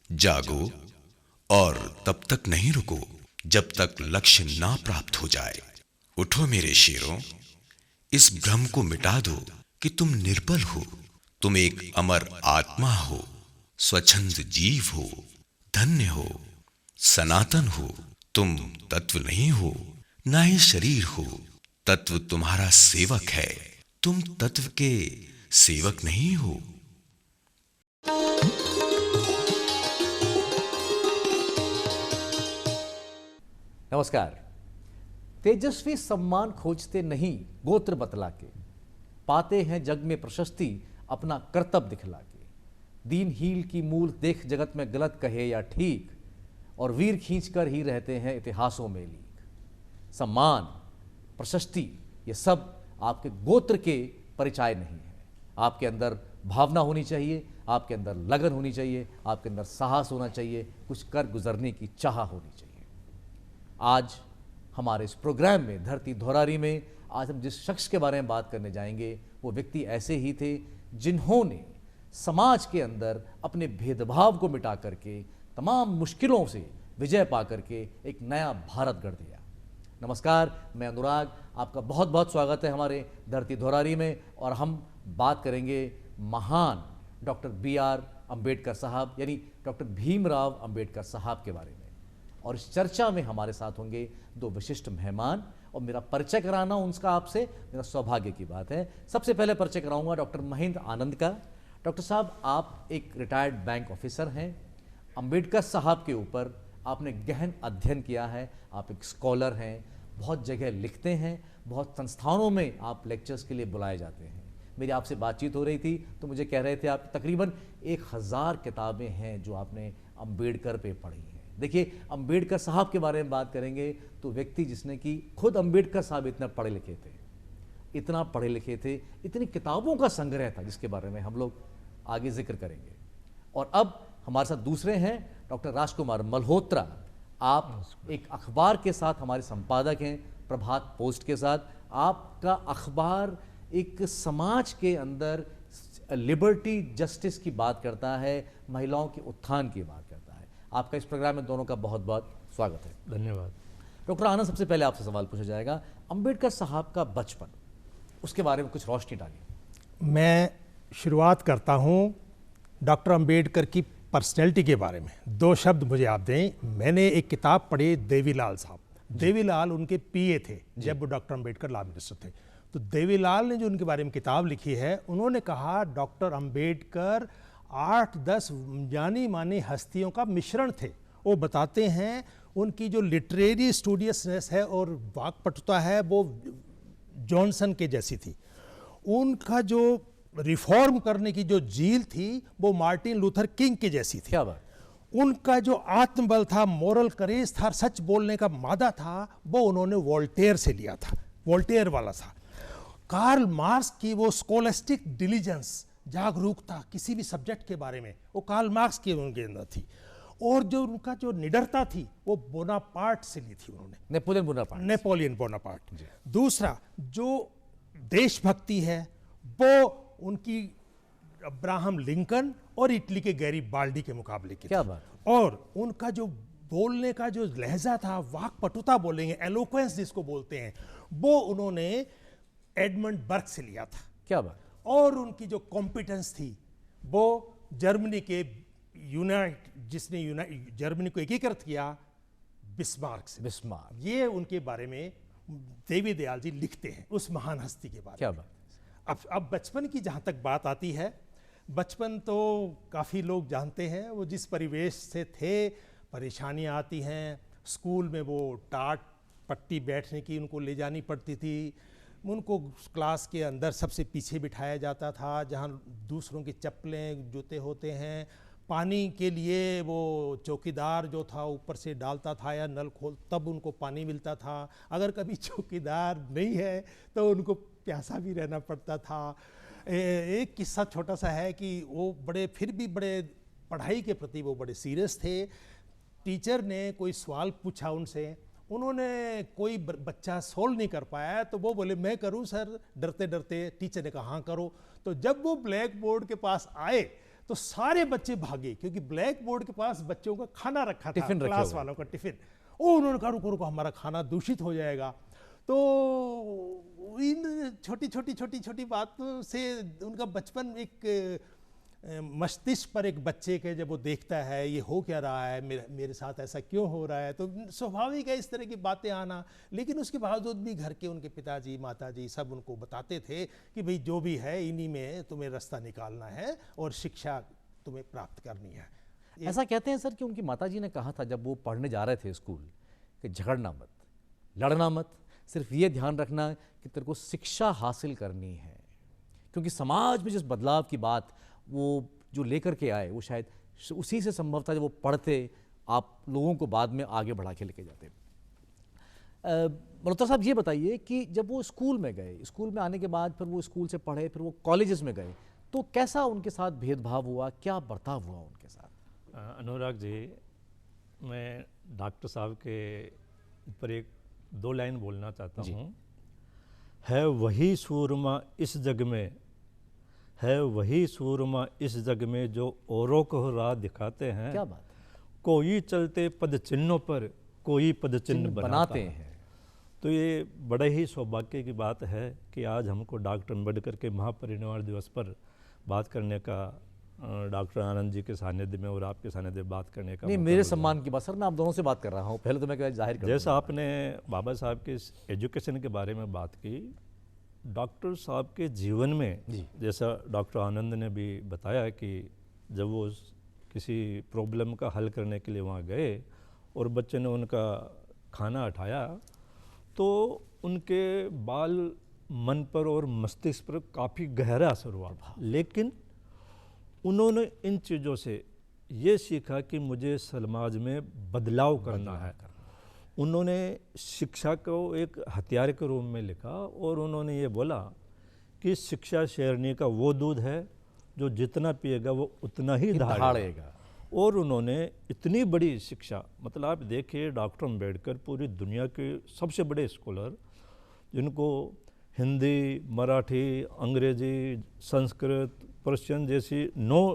जागो और तब तक नहीं रुको जब तक लक्ष्य ना प्राप्त हो जाए। उठो मेरे शेरों, इस भ्रम को मिटा दो कि तुम निर्बल हो। तुम एक अमर आत्मा हो, स्वच्छंद जीव हो, धन्य हो, सनातन हो। तुम तत्व नहीं हो, ना ही शरीर हो। तत्व तुम्हारा सेवक है, तुम तत्व के सेवक नहीं हो। नमस्कार। तेजस्वी सम्मान खोजते नहीं गोत्र बतला के, पाते हैं जग में प्रशस्ति अपना कर्तव्य दिखला के। दीन हील की मूल देख जगत में गलत कहे या ठीक, और वीर खींचकर ही रहते हैं इतिहासों में लीक। सम्मान, प्रशस्ति, ये सब आपके गोत्र के परिचय नहीं है। आपके अंदर भावना होनी चाहिए, आपके अंदर लगन होनी चाहिए, आपके अंदर साहस होना चाहिए, कुछ कर गुजरने की चाह होनी चाहिए। आज हमारे इस प्रोग्राम में धरती धौरारी में आज हम जिस शख्स के बारे में बात करने जाएंगे, वो व्यक्ति ऐसे ही थे जिन्होंने समाज के अंदर अपने भेदभाव को मिटा करके तमाम मुश्किलों से विजय पा करके एक नया भारत गढ़ दिया। नमस्कार, मैं अनुराग, आपका बहुत बहुत स्वागत है हमारे धरती धौरारी में। और हम बात करेंगे महान डॉक्टर BR अम्बेडकर साहब, यानी डॉक्टर भीमराव अम्बेडकर साहब के बारे में। और इस चर्चा में हमारे साथ होंगे दो विशिष्ट मेहमान, और मेरा परिचय कराना उनका आपसे मेरा सौभाग्य की बात है। सबसे पहले परिचय कराऊंगा डॉक्टर महेंद्र आनंद का। डॉक्टर साहब, आप एक रिटायर्ड बैंक ऑफिसर हैं। अम्बेडकर साहब के ऊपर आपने गहन अध्ययन किया है, आप एक स्कॉलर हैं, बहुत जगह लिखते हैं, बहुत संस्थानों में आप लेक्चर्स के लिए बुलाए जाते हैं। मेरी आपसे बातचीत हो रही थी तो मुझे कह रहे थे आप तकरीबन 1000 किताबें हैं जो आपने अम्बेडकर पे पढ़ी हैं। देखिए, अम्बेडकर साहब के बारे में बात करेंगे तो व्यक्ति जिसने कि खुद अम्बेडकर साहब इतना पढ़े लिखे थे, इतना पढ़े लिखे थे, इतनी किताबों का संग्रह था जिसके बारे में हम लोग आगे जिक्र करेंगे। और अब हमारे साथ दूसरे हैं डॉक्टर राजकुमार मल्होत्रा। आप एक अखबार के साथ हमारे संपादक हैं, प्रभात पोस्ट के साथ। आपका अखबार एक समाज के अंदर लिबर्टी जस्टिस की बात करता है, महिलाओं के उत्थान की बात करता है। आपका इस प्रोग्राम में दोनों का बहुत बहुत स्वागत है। धन्यवाद। डॉक्टर आनंद, सबसे पहले आपसे सवाल पूछा जाएगा, अम्बेडकर साहब का बचपन, उसके बारे में कुछ रोशनी डालिए। मैं शुरुआत करता हूँ डॉक्टर अम्बेडकर की पर्सनैलिटी के बारे में। 2 शब्द मुझे आप दें। मैंने एक किताब पढ़ी, देवीलाल साहब। देवीलाल उनके PA थे जब वो डॉक्टर अम्बेडकर लॉ मिनिस्टर थे। तो देवीलाल ने जो उनके बारे में किताब लिखी है, उन्होंने कहा डॉक्टर अम्बेडकर 8-10 जानी मानी हस्तियों का मिश्रण थे। वो बताते हैं उनकी जो लिटरेरी स्टूडियसनेस है और वाक्पटुता है वो जॉनसन के जैसी थी। उनका जो रिफॉर्म करने की जो जील थी वो मार्टिन लूथर किंग की जैसी थी। क्या बात। उनका जो आत्मबल था, मोरल करेज था, सच बोलने का मादा था, वो उन्होंने वोल्टेयर से लिया था, वोल्टेयर वाला था। कार्ल मार्क्स की वो स्कोलेस्टिक डिलीजेंस, जागरूकता किसी भी सब्जेक्ट के बारे में, वो कार्ल मार्क्स की उनके अंदर थी। और जो उनका जो निडरता थी वो बोनापार्ट से ली थी उन्होंने, नेपोलियन बोनापार्ट। दूसरा जो देशभक्ति है वो उनकी अब्राहम लिंकन और इटली के गैरीबाल्डी के मुकाबले की। क्या बात। और उनका जो बोलने का जो लहजा था, वाक्पटुता बोलेंगे, एलोक्वेंस जिसको बोलते हैं, वो उन्होंने एडमंड बर्ग से लिया था। क्या बात। और उनकी जो कॉम्पिटेंस थी वो जर्मनी के जिसने जर्मनी को एकीकृत किया, बिस्मार्क से। बिस्मार्क। ये उनके बारे में देवी दयाल जी लिखते हैं, उस महान हस्ती के बारे क्या में। बात। अब बचपन की जहाँ तक बात आती है, बचपन तो काफ़ी लोग जानते हैं वो जिस परिवेश से थे, परेशानियाँ आती हैं। स्कूल में वो टाट पट्टी बैठने की उनको ले जानी पड़ती थी। उनको क्लास के अंदर सबसे पीछे बिठाया जाता था, जहाँ दूसरों की चप्पलें जूते होते हैं। पानी के लिए वो चौकीदार जो था ऊपर से डालता था या नल खोल, तब उनको पानी मिलता था। अगर कभी चौकीदार नहीं है तो उनको प्यासा भी रहना पड़ता था। एक किस्सा छोटा सा है कि वो फिर भी बड़े पढ़ाई के प्रति वो बड़े सीरियस थे। टीचर ने कोई सवाल पूछा उनसे, उन्होंने कोई बच्चा सोल्व नहीं कर पाया तो वो बोले मैं करूं सर, डरते डरते। टीचर ने कहा हाँ करो। तो जब वो ब्लैक बोर्ड के पास आए तो सारे बच्चे भागे, क्योंकि ब्लैक बोर्ड के पास बच्चों का खाना रखा था, टिफिन रखे क्लास हुए। वालों का टिफिन। और उन्होंने कहा रुको रुको, हमारा खाना दूषित हो जाएगा। तो इन छोटी छोटी बातों से उनका बचपन एक मस्तिष्क पर, एक बच्चे के जब वो देखता है ये हो क्या रहा है, मेरे साथ ऐसा क्यों हो रहा है, तो स्वाभाविक है इस तरह की बातें आना। लेकिन उसके बावजूद भी घर के उनके पिताजी माताजी सब उनको बताते थे कि भाई जो भी है इन्हीं में तुम्हें रास्ता निकालना है और शिक्षा तुम्हें प्राप्त करनी है। ऐसा कहते हैं सर कि उनकी माताजी ने कहा था जब वो पढ़ने जा रहे थे स्कूल कि झगड़ना मत, लड़ना मत, सिर्फ ये ध्यान रखना कि तेरे को शिक्षा हासिल करनी है। क्योंकि समाज में जिस बदलाव की बात वो जो लेकर के आए, वो शायद उसी से संभव था जब वो पढ़ते, आप लोगों को बाद में आगे बढ़ा के लेके जाते। मल्होत्रा साहब ये बताइए कि जब वो स्कूल में गए, स्कूल में आने के बाद फिर वो स्कूल से पढ़े, फिर वो कॉलेजेस में गए, तो कैसा उनके साथ भेदभाव हुआ, क्या बर्ताव हुआ उनके साथ? अनुराग जी, मैं डॉक्टर साहब के ऊपर एक दो लाइन बोलना चाहता हूँ। है वही सूरमा इस जग में, है वही सूरमा इस जग में जो औरों को राह दिखाते हैं। क्या बात है। कोई चलते पद चिन्हों पर, कोई पद चिन्ह बनाते हैं। हैं। तो ये बड़े ही सौभाग्य की बात है कि आज हमको डॉक्टर अम्बेडकर के महापरिनिर्वाण दिवस पर बात करने का, डॉक्टर आनंद जी के सानिध्य में और आपके सानिध्य में बात करने का नहीं, मौका मेरे मिला। सम्मान की बात सर, मैं आप दोनों से बात कर रहा हूँ, पहले तो मैं क्या जाहिर कर जैसा आपने बाबा साहब के एजुकेशन के बारे में बात की, डॉक्टर साहब के जीवन में जी। जैसा डॉक्टर आनंद ने भी बताया कि जब वो किसी प्रॉब्लम का हल करने के लिए वहाँ गए और बच्चे ने उनका खाना उठाया, तो उनके बाल मन पर और मस्तिष्क पर काफ़ी गहरा असर हुआ। लेकिन उन्होंने इन चीज़ों से ये सीखा कि मुझे समाज में बदलाव करना है। उन्होंने शिक्षा को एक हथियार के रूप में लिखा और उन्होंने ये बोला कि शिक्षा शेरनी का वो दूध है जो जितना पिएगा वो उतना ही दहाड़ेगा। और उन्होंने इतनी बड़ी शिक्षा, मतलब आप देखिए डॉक्टर अम्बेडकर पूरी दुनिया के सबसे बड़े स्कॉलर, जिनको हिंदी, मराठी, अंग्रेजी, संस्कृत, पर्शियन जैसी 9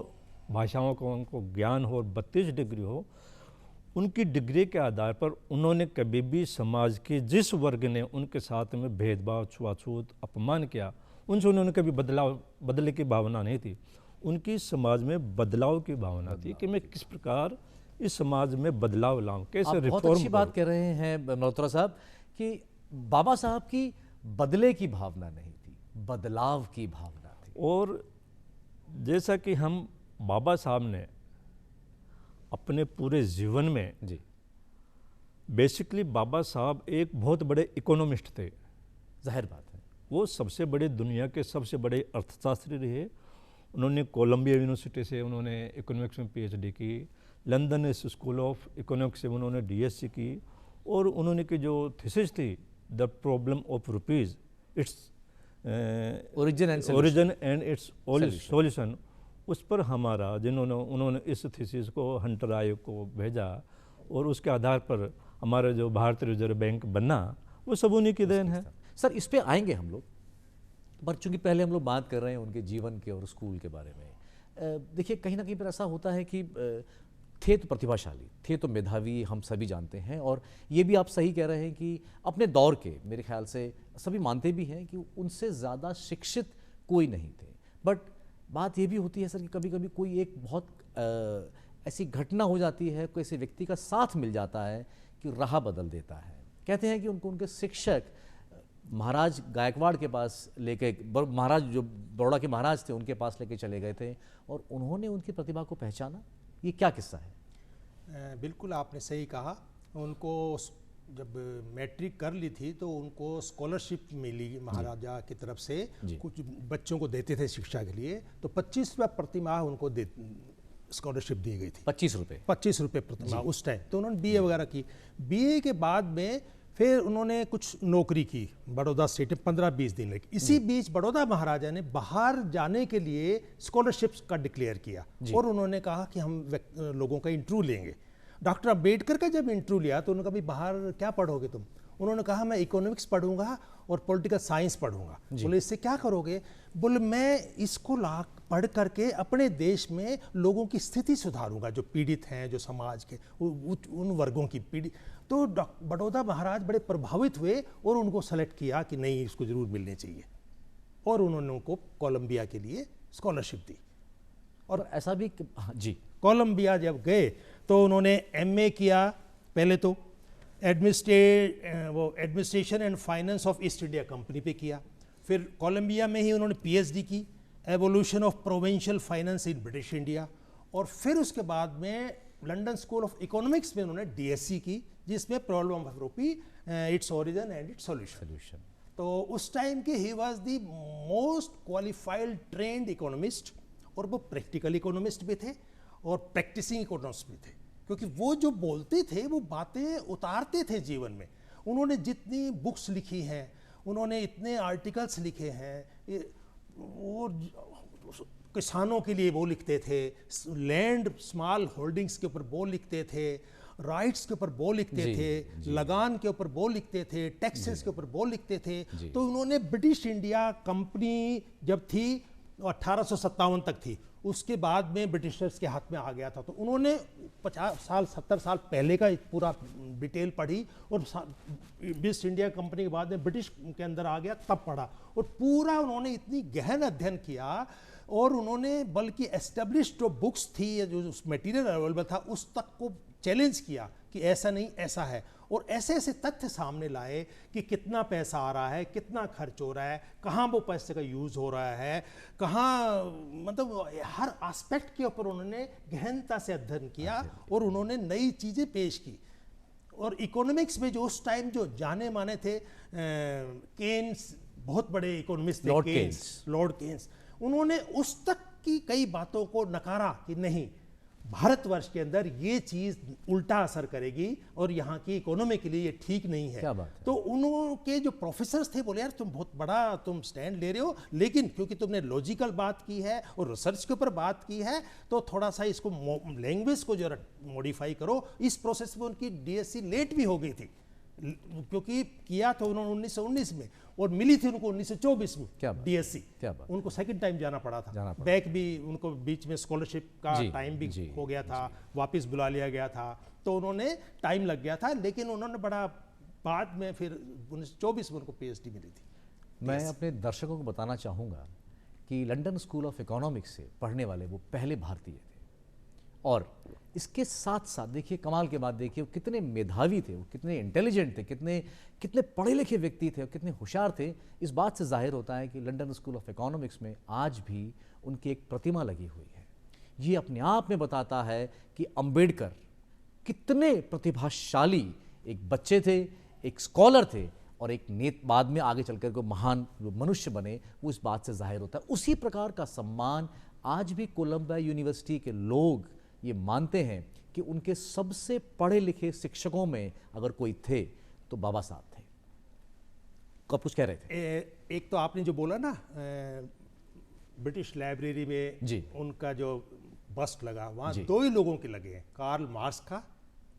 भाषाओं का उनको ज्ञान हो और 32 डिग्री हो, उनकी डिग्री के आधार पर उन्होंने कभी भी समाज के जिस वर्ग ने उनके साथ में भेदभाव, छुआछूत, अपमान किया, उनसे उन्होंने कभी बदले की भावना नहीं थी। उनकी समाज में बदलाव की भावना थी कि मैं किस प्रकार इस समाज में बदलाव लाऊं, कैसे आप बहुत रिफॉर्म अच्छी बात कह रहे हैं मल्होत्रा साहब कि बाबा साहब की बदले की भावना नहीं थी, बदलाव की भावना थी। और जैसा कि हम बाबा साहब ने अपने पूरे जीवन में, जी, बेसिकली बाबा साहब एक बहुत बड़े इकोनॉमिस्ट थे। जाहिर बात है। वो सबसे बड़े, दुनिया के सबसे बड़े अर्थशास्त्री रहे। उन्होंने कोलंबिया यूनिवर्सिटी से उन्होंने इकोनॉमिक्स में पीएचडी की, लंदन स्कूल ऑफ इकोनॉमिक्स से उन्होंने डीएससी की, और उन्होंने की जो थीसिस थी the problem of rupees, its origin and it's solution, उस पर हमारा उन्होंने इस थीसिस को हंटर आयोग को भेजा और उसके आधार पर हमारा जो भारतीय रिजर्व बैंक बना, वो सब उन्हीं की देन है। सर इस पे आएंगे हम लोग, पर चूंकि पहले हम लोग बात कर रहे हैं उनके जीवन के और स्कूल के बारे में। देखिए कहीं ना कहीं पर ऐसा होता है कि थे तो प्रतिभाशाली, थे तो मेधावी, हम सभी जानते हैं, और ये भी आप सही कह रहे हैं कि अपने दौर के, मेरे ख्याल से सभी मानते भी हैं कि उनसे ज़्यादा शिक्षित कोई नहीं थे। बट बात ये भी होती है सर कि कभी कभी कोई एक बहुत ऐसी घटना हो जाती है, कोई ऐसे व्यक्ति का साथ मिल जाता है कि राह बदल देता है। कहते हैं कि उनको उनके शिक्षक महाराज गायकवाड़ के पास लेके, महाराज जो बड़ौदा के महाराज थे उनके पास लेके चले गए थे और उन्होंने उनकी प्रतिभा को पहचाना। ये क्या किस्सा है? बिल्कुल आपने सही कहा। उनको जब मैट्रिक कर ली थी तो उनको स्कॉलरशिप मिली महाराजा की तरफ से, कुछ बच्चों को देते थे शिक्षा के लिए, तो 25 रुपये प्रति माह उनको स्कॉलरशिप दी गई थी। 25 रुपये प्रति माह उस टाइम। तो उन्होंने बीए वगैरह की। बीए के बाद में फिर उन्होंने कुछ नौकरी की बड़ौदा स्टेट में 15-20 दिन लगे। इसी बीच बड़ौदा महाराजा ने बाहर जाने के लिए स्कॉलरशिप्स का डिक्लेयर किया और उन्होंने कहा कि हम लोगों का इंटरव्यू लेंगे। डॉक्टर अम्बेडकर का जब इंटरव्यू लिया तो उन्होंने कहा भाई बाहर क्या पढ़ोगे तुम? उन्होंने कहा मैं इकोनॉमिक्स पढ़ूंगा और पॉलिटिकल साइंस पढ़ूंगा। बोले इससे क्या करोगे? बोले मैं इसको पढ़ करके अपने देश में लोगों की स्थिति सुधारूंगा, जो पीड़ित हैं, जो समाज के उन वर्गों की पीड़ित। तो बड़ौदा महाराज बड़े प्रभावित हुए और उनको सेलेक्ट किया कि नहीं, इसको जरूर मिलने चाहिए, और उन्होंने उनको कोलंबिया के लिए स्कॉलरशिप दी। और ऐसा भी हाँ, जी, कोलंबिया जब गए तो उन्होंने एमए किया, पहले तो administration and finance of east India company पे किया। फिर कोलंबिया में ही उन्होंने पीएचडी की, evolution of provincial finance in British India. और फिर उसके बाद में लंदन स्कूल ऑफ इकोनॉमिक्स में उन्होंने डीएससी की, जिसमें प्रॉब्लम ऑफ रूपी, its origin and it's solution. तो उस टाइम के he was the most qualified trend economist, और वो प्रैक्टिकल इकोनॉमिस्ट भी थे और प्रैक्टिसिंग इकोनॉमिस्ट भी थे, क्योंकि वो जो बोलते थे वो बातें उतारते थे जीवन में। उन्होंने जितनी बुक्स लिखी हैं, उन्होंने इतने आर्टिकल्स लिखे हैं, और किसानों के लिए वो लिखते थे, लैंड स्मॉल होल्डिंग्स के ऊपर वो लिखते थे, राइट्स के ऊपर वो लिखते थे, लगान के ऊपर वो लिखते थे, टैक्सेस के ऊपर वो लिखते थे। तो उन्होंने ब्रिटिश इंडिया कंपनी जब थी 1857 तक थी, उसके बाद में ब्रिटिशर्स के हाथ में आ गया था। तो उन्होंने 50 साल 70 साल पहले का पूरा डिटेल पढ़ी, और ईस्ट इंडिया कंपनी के बाद में ब्रिटिश के अंदर आ गया तब पढ़ा, और पूरा उन्होंने इतनी गहन अध्ययन किया। और उन्होंने बल्कि एस्टेब्लिश्ड जो बुक्स थी, जो उस मटेरियल अवेलेबल था, उस तक को चैलेंज किया कि ऐसा नहीं, ऐसा है, और ऐसे ऐसे तथ्य सामने लाए कि कितना पैसा आ रहा है, कितना खर्च हो रहा है, कहाँ वो पैसे का यूज़ हो रहा है, कहाँ, मतलब हर एस्पेक्ट के ऊपर उन्होंने गहनता से अध्ययन किया, और उन्होंने नई चीज़ें पेश की। और इकोनॉमिक्स में जो उस टाइम जो जाने माने थे, केन्स बहुत बड़े इकोनॉमिस्ट थे, लॉर्ड केन्स, उन्होंने उस तक की कई बातों को नकारा कि नहीं, भारतवर्ष के अंदर ये चीज उल्टा असर करेगी और यहाँ की इकोनॉमी के लिए ये ठीक नहीं है। क्या बात है? तो उनके जो प्रोफेसर्स थे बोले यार तुम बहुत बड़ा तुम स्टैंड ले रहे हो, लेकिन क्योंकि तुमने लॉजिकल बात की है और रिसर्च के ऊपर बात की है, तो थोड़ा सा इसको लैंग्वेज को जरा मॉडिफाई करो। इस प्रोसेस में उनकी डीएससी लेट भी हो गई थी, क्योंकि किया था उन्होंने 1919 में और मिली थी उनको 1924 में डीएससी। उनको सेकंड टाइम जाना पड़ा था, बैक भी उनको बीच में स्कॉलरशिप का टाइम भी हो गया था, वापस बुला लिया गया था, तो उन्होंने टाइम लग गया था, लेकिन उन्होंने बड़ा बाद में फिर 1924 में उनको पीएचडी मिली थी। मैं अपने दर्शकों को बताना चाहूँगा कि लंदन स्कूल ऑफ इकोनॉमिक्स से पढ़ने वाले वो पहले भारतीय थे, और इसके साथ साथ देखिए कमाल के बात, देखिए वो कितने मेधावी थे, वो कितने इंटेलिजेंट थे, कितने पढ़े लिखे व्यक्ति थे और कितने होशियार थे। इस बात से जाहिर होता है कि लंदन स्कूल ऑफ इकोनॉमिक्स में आज भी उनकी एक प्रतिमा लगी हुई है। ये अपने आप में बताता है कि अंबेडकर कितने प्रतिभाशाली एक बच्चे थे, एक स्कॉलर थे, और एक बाद में आगे चलकर को महान मनुष्य बने, वो इस बात से जाहिर होता है। उसी प्रकार का सम्मान आज भी कोलंबिया यूनिवर्सिटी के लोग ये मानते हैं कि उनके सबसे पढ़े लिखे शिक्षकों में अगर कोई थे तो बाबा साहब थे। कब कुछ कह रहे थे? एक तो आपने जो बोला ना, ब्रिटिश लाइब्रेरी में जी उनका जो बस्ट लगा, वहाँ दो ही लोगों के लगे हैं, कार्ल मार्क्स का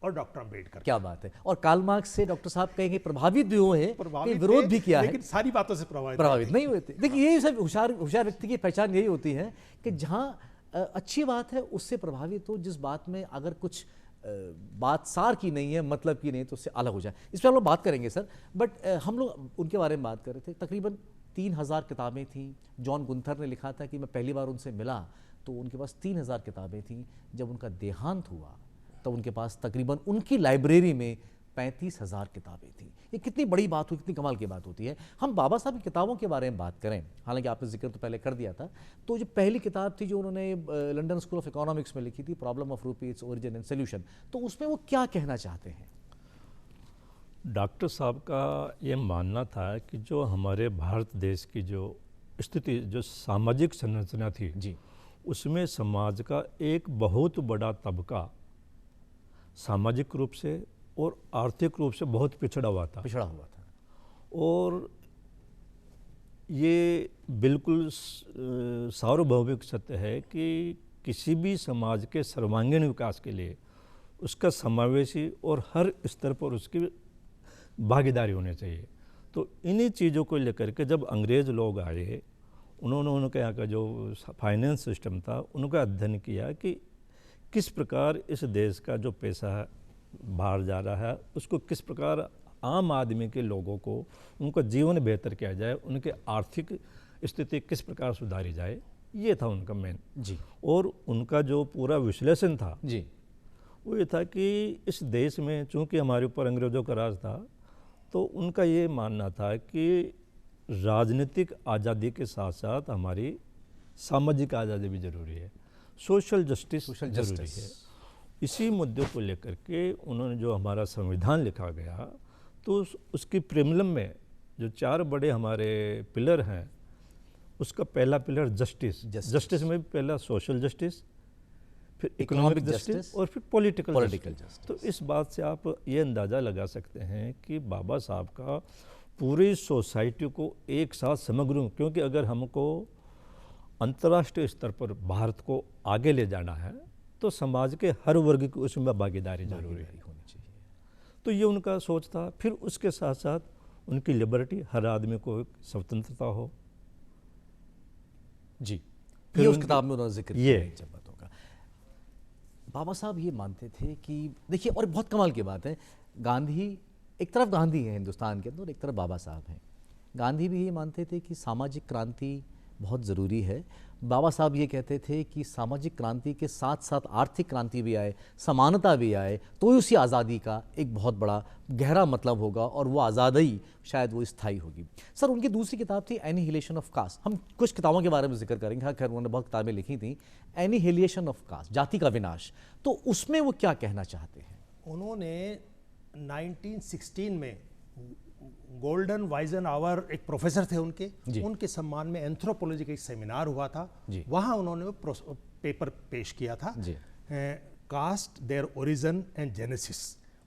और डॉक्टर अंबेडकर। क्या बात है। और कार्ल मार्क्स से डॉक्टर साहब कहेंगे प्रभावित भी हुए हैं, विरोध भी किया है, लेकिन सारी बातों से प्रभावित नहीं हुए थे। देखिए यही सब होशियार व्यक्ति की पहचान यही होती है कि जहाँ अच्छी बात है उससे प्रभावित हो, जिस बात में अगर कुछ बात सार की नहीं है, मतलब की नहीं, तो उससे अलग हो जाए। इस पर हम लोग बात करेंगे सर, बट हम लोग उनके बारे में बात कर रहे थे। तकरीबन 3000 किताबें थीं। जॉन गुंथर ने लिखा था कि मैं पहली बार उनसे मिला तो उनके पास 3000 किताबें थीं। जब उनका देहांत हुआ तो उनके पास तकरीबन उनकी लाइब्रेरी में 35,000 किताबें थीं। ये कितनी बड़ी बात हुई, कितनी कमाल की बात होती है। हम बाबा साहब की किताबों के बारे में बात करें, हालांकि आपने जिक्र तो पहले कर दिया था, तो जो पहली किताब थी जो उन्होंने लंदन स्कूल ऑफ इकोनॉमिक्स में लिखी थी, प्रॉब्लम ऑफ रूपी, इट्स ओरिजिन एंड सॉल्यूशन, तो उसमें वो क्या कहना चाहते हैं? डॉक्टर साहब का ये मानना था कि जो हमारे भारत देश की जो स्थिति, जो सामाजिक संरचना थी जी, उसमें समाज का एक बहुत बड़ा तबका सामाजिक रूप से और आर्थिक रूप से बहुत पिछड़ा हुआ था। और ये बिल्कुल सार्वभौमिक सत्य है कि किसी भी समाज के सर्वांगीण विकास के लिए उसका समावेशी और हर स्तर पर उसकी भागीदारी होनी चाहिए। तो इन्हीं चीज़ों को लेकर के जब अंग्रेज़ लोग आए, उन्होंने उनके यहाँ का जो फाइनेंस सिस्टम था उनका अध्ययन किया कि किस प्रकार इस देश का जो पैसा बाहर जा रहा है उसको किस प्रकार आम आदमी के लोगों को उनका जीवन बेहतर किया जाए, उनके आर्थिक स्थिति किस प्रकार सुधारी जाए, ये था उनका मेन। जी। और उनका जो पूरा विश्लेषण था जी। वो ये था कि इस देश में चूंकि हमारे ऊपर अंग्रेज़ों का राज था, तो उनका ये मानना था कि राजनीतिक आज़ादी के साथ साथ हमारी सामाजिक आज़ादी भी ज़रूरी है, सोशल जस्टिस ज़रूरी है। इसी मुद्दों को लेकर के उन्होंने जो हमारा संविधान लिखा गया, तो उसकी प्रीमियम में जो 4 बड़े हमारे पिलर हैं, उसका पहला पिलर जस्टिस में पहला सोशल जस्टिस, फिर इकोनॉमिक जस्टिस और फिर पॉलिटिकल जस्टिस। तो इस बात से आप ये अंदाज़ा लगा सकते हैं कि बाबा साहब का पूरी सोसाइटी को एक साथ समग्र, क्योंकि अगर हमको अंतर्राष्ट्रीय स्तर पर भारत को आगे ले जाना है तो समाज के हर वर्ग की उसमें भागीदारी जरूरी होनी चाहिए। तो ये उनका सोच था। फिर उसके साथ साथ उनकी लिबर्टी, हर आदमी को एक स्वतंत्रता हो। जी, फिर ये उस किताब में उन्होंने जिक्र ये किया इन सब बातों का। बाबा साहब ये मानते थे कि देखिए, और बहुत कमाल की बात है, गांधी, एक तरफ गांधी है हिंदुस्तान के अंदर, एक तरफ बाबा साहब हैं। गांधी भी ये मानते थे कि सामाजिक क्रांति बहुत ज़रूरी है। बाबा साहब ये कहते थे कि सामाजिक क्रांति के साथ साथ आर्थिक क्रांति भी आए, समानता भी आए, तो उसी आज़ादी का एक बहुत बड़ा गहरा मतलब होगा और वो आज़ादी शायद वो स्थायी होगी। सर, उनकी दूसरी किताब थी एनिहिलेशन ऑफ कास्ट। हम कुछ किताबों के बारे में जिक्र करेंगे। हाँ, खैर उन्होंने बहुत किताबें लिखी थी। एनिहिलेशन ऑफ कास्ट, जाति का विनाश, तो उसमें वो क्या कहना चाहते हैं? उन्होंने 1916 में गोल्डन वाइजन आवर एक प्रोफेसर थे उनके सम्मान में एंथ्रोपोलॉजी का एक सेमिनार हुआ था। वहाँ उन्होंने वो पेपर पेश किया था, caste their origin and genesis.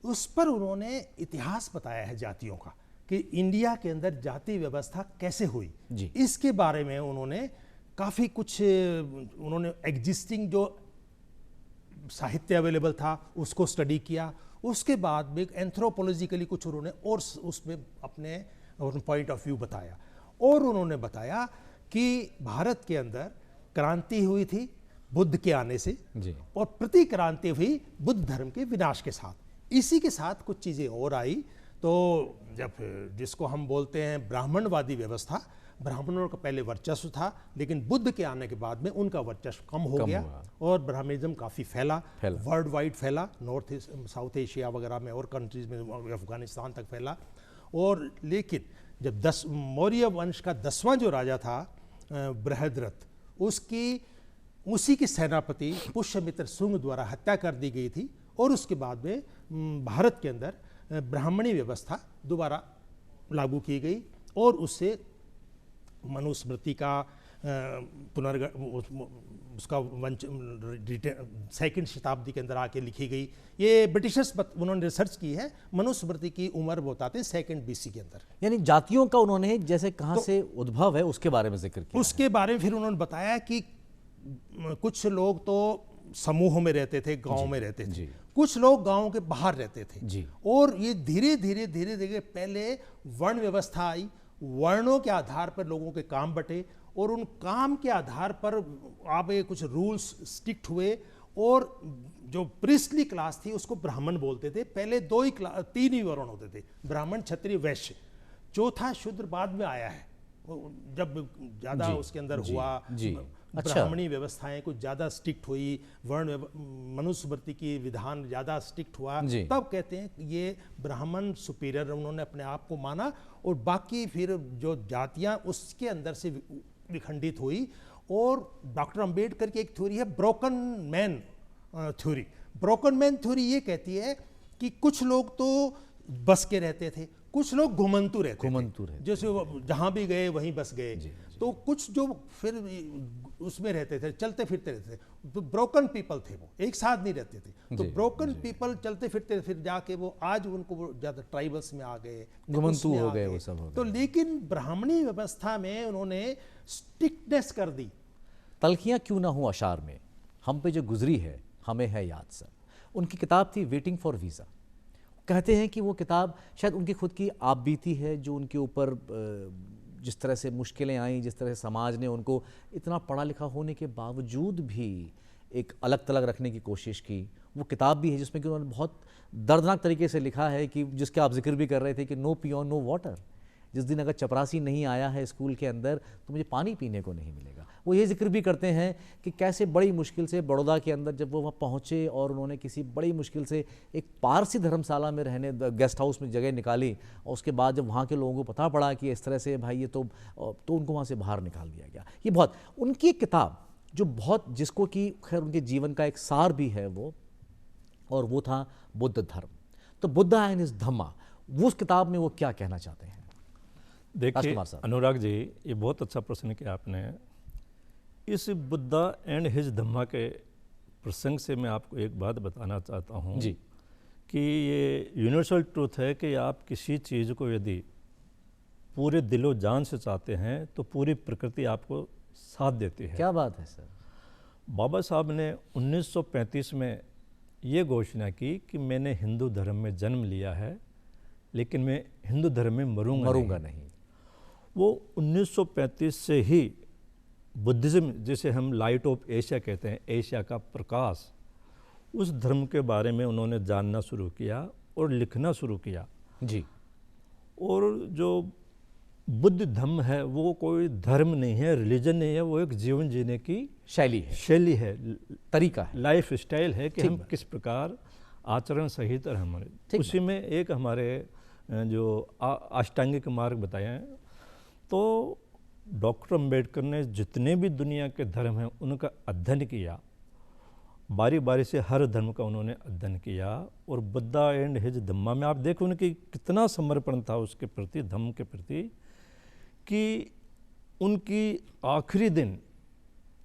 उस पर उन्होंने इतिहास बताया है जातियों का, कि इंडिया के अंदर जाति व्यवस्था कैसे हुई। इसके बारे में उन्होंने काफ़ी कुछ, उन्होंने एग्जिस्टिंग जो साहित्य अवेलेबल था उसको स्टडी किया। उसके बाद में एंथ्रोपोलॉजिकली कुछ उन्होंने और उसमें अपने पॉइंट ऑफ व्यू बताया। और उन्होंने बताया कि भारत के अंदर क्रांति हुई थी बुद्ध के आने से, और प्रति क्रांति हुई बुद्ध धर्म के विनाश के साथ। इसी के साथ कुछ चीज़ें और आई, तो जब जिसको हम बोलते हैं ब्राह्मणवादी व्यवस्था, ब्राह्मणों का पहले वर्चस्व था, लेकिन बुद्ध के आने के बाद में उनका वर्चस्व कम हो गया और ब्राह्मणिज्म काफ़ी फैला, वर्ल्ड वाइड फैला, नॉर्थ साउथ एशिया वगैरह में और कंट्रीज में, अफगानिस्तान तक फैला। और लेकिन जब मौर्य वंश का 10वां जो राजा था बृहद्रथ, उसी की सेनापति पुष्यमित्र शुंग द्वारा हत्या कर दी गई थी। और उसके बाद में भारत के अंदर ब्राह्मणी व्यवस्था दोबारा लागू की गई और उससे मनुस्मृति का उसका सेकंड शताब्दी के अंदर आके लिखी गई। ये ब्रिटिशर्स उन्होंने रिसर्च की है, मनुस्मृति की उम्र बताते हैं 2nd BC के अंदर। यानी जातियों का उन्होंने जैसे कहाँ से उद्भव है उसके बारे में जिक्र किया। उसके बारे में फिर उन्होंने बताया कि कुछ लोग तो समूहों में रहते थे, गांव में रहते थे, कुछ लोग गांव के बाहर रहते थे। और ये धीरे धीरे पहले वर्ण व्यवस्था आई, वर्णों के आधार पर लोगों के काम बटे और उन काम के आधार पर आप कुछ रूल्स स्ट्रिक्ट हुए। और जो प्रिस्टली क्लास थी उसको ब्राह्मण बोलते थे। पहले 3 ही वर्ण होते थे, ब्राह्मण, क्षत्रिय, वैश्य। चौथा शूद्र बाद में आया है, जब ज़्यादा उसके अंदर हुआ, ब्राह्मणी व्यवस्थाएं कुछ ज़्यादा स्ट्रिक्ट हुई, वर्ण मनुस्मृति की विधान ज़्यादा स्ट्रिक्ट हुआ, तब कहते हैं कि ये ब्राह्मण सुपीरियर उन्होंने अपने आप को माना। और बाकी फिर जो जातियां उसके अंदर से विखंडित हुई। और डॉक्टर अंबेडकर की एक थ्योरी है broken man theory. Broken man theory ये कहती है कि कुछ लोग तो बस के रहते थे, कुछ लोग घुमंतु रहते थे, जैसे जहां भी गए वहीं बस गए। तो कुछ जो फिर उसमें रहते थे, चलते फिरते रहते थे, तो ब्रोकन पीपल थे, वो एक साथ नहीं रहते थे। तो ब्रोकन पीपल चलते फिरते फिर जाके वो आज उनको ज्यादा ट्राइबल्स में आ गए, घुमंतु हो गए, वो सब हो गए। तो लेकिन ब्राह्मणी व्यवस्था में उन्होंने स्ट्रिक्टनेस कर दी। तलखियां क्यों ना हो अशार में, हम पे जो गुजरी है हमें है याद सर। उनकी किताब थी वेटिंग फॉर वीज़ा। कहते हैं कि वो किताब शायद उनकी खुद की आप बीती है, जो उनके ऊपर जिस तरह से मुश्किलें आई, जिस तरह से समाज ने उनको इतना पढ़ा लिखा होने के बावजूद भी एक अलग तलग रखने की कोशिश की। वो किताब भी है जिसमें कि उन्होंने बहुत दर्दनाक तरीके से लिखा है कि जिसके आप जिक्र भी कर रहे थे कि नो पियोन नो वाटर, जिस दिन अगर चपरासी नहीं आया है स्कूल के अंदर तो मुझे पानी पीने को नहीं मिलेगा। वो ये जिक्र भी करते हैं कि कैसे बड़ी मुश्किल से बड़ौदा के अंदर जब वो वहाँ पहुँचे और उन्होंने किसी बड़ी मुश्किल से एक पारसी धर्मशाला में रहने, गेस्ट हाउस में जगह निकाली, और उसके बाद जब वहाँ के लोगों को पता पड़ा कि इस तरह से भाई ये तो उनको वहाँ से बाहर निकाल दिया गया। ये बहुत उनकी एक किताब जो बहुत, जिसको कि खैर उनके जीवन का एक सार भी है वो, और वो था बुद्ध धर्म। तो बुद्धा एंड हिज धम्मा, वो उस किताब में वो क्या कहना चाहते हैं? देखिए राजकुमार साहब। अनुराग जी, ये बहुत अच्छा प्रश्न किया आपने। इस बुद्धा एंड हिज धम्मा के प्रसंग से मैं आपको एक बात बताना चाहता हूँ जी। कि ये यूनिवर्सल ट्रूथ है कि आप किसी चीज़ को यदि पूरे दिलो जान से चाहते हैं तो पूरी प्रकृति आपको साथ देती है। क्या बात है सर। बाबा साहब ने 1935 में ये घोषणा की कि मैंने हिंदू धर्म में जन्म लिया है, लेकिन मैं हिंदू धर्म में मरूंगा नहीं। वो 1935 से ही बुद्धिज़्म, जिसे हम लाइट ऑफ एशिया कहते हैं, एशिया का प्रकाश, उस धर्म के बारे में उन्होंने जानना शुरू किया और लिखना शुरू किया। जी। और जो बुद्ध धम्म है वो कोई धर्म नहीं है, रिलीजन नहीं है, वो एक जीवन जीने की शैली है, तरीका है, लाइफ स्टाइल है कि हम किस प्रकार आचरण सहित और हमारे उसी में एक हमारे जो अष्टांगिक मार्ग बताए हैं। तो डॉक्टर अंबेडकर ने जितने भी दुनिया के धर्म हैं उनका अध्ययन किया, बारी बारी से हर धर्म का उन्होंने अध्ययन किया। और बुद्धा एंड हिज धम्मा में आप देखो उनकी कितना समर्पण था उसके प्रति, धम्म के प्रति, कि उनकी आखिरी दिन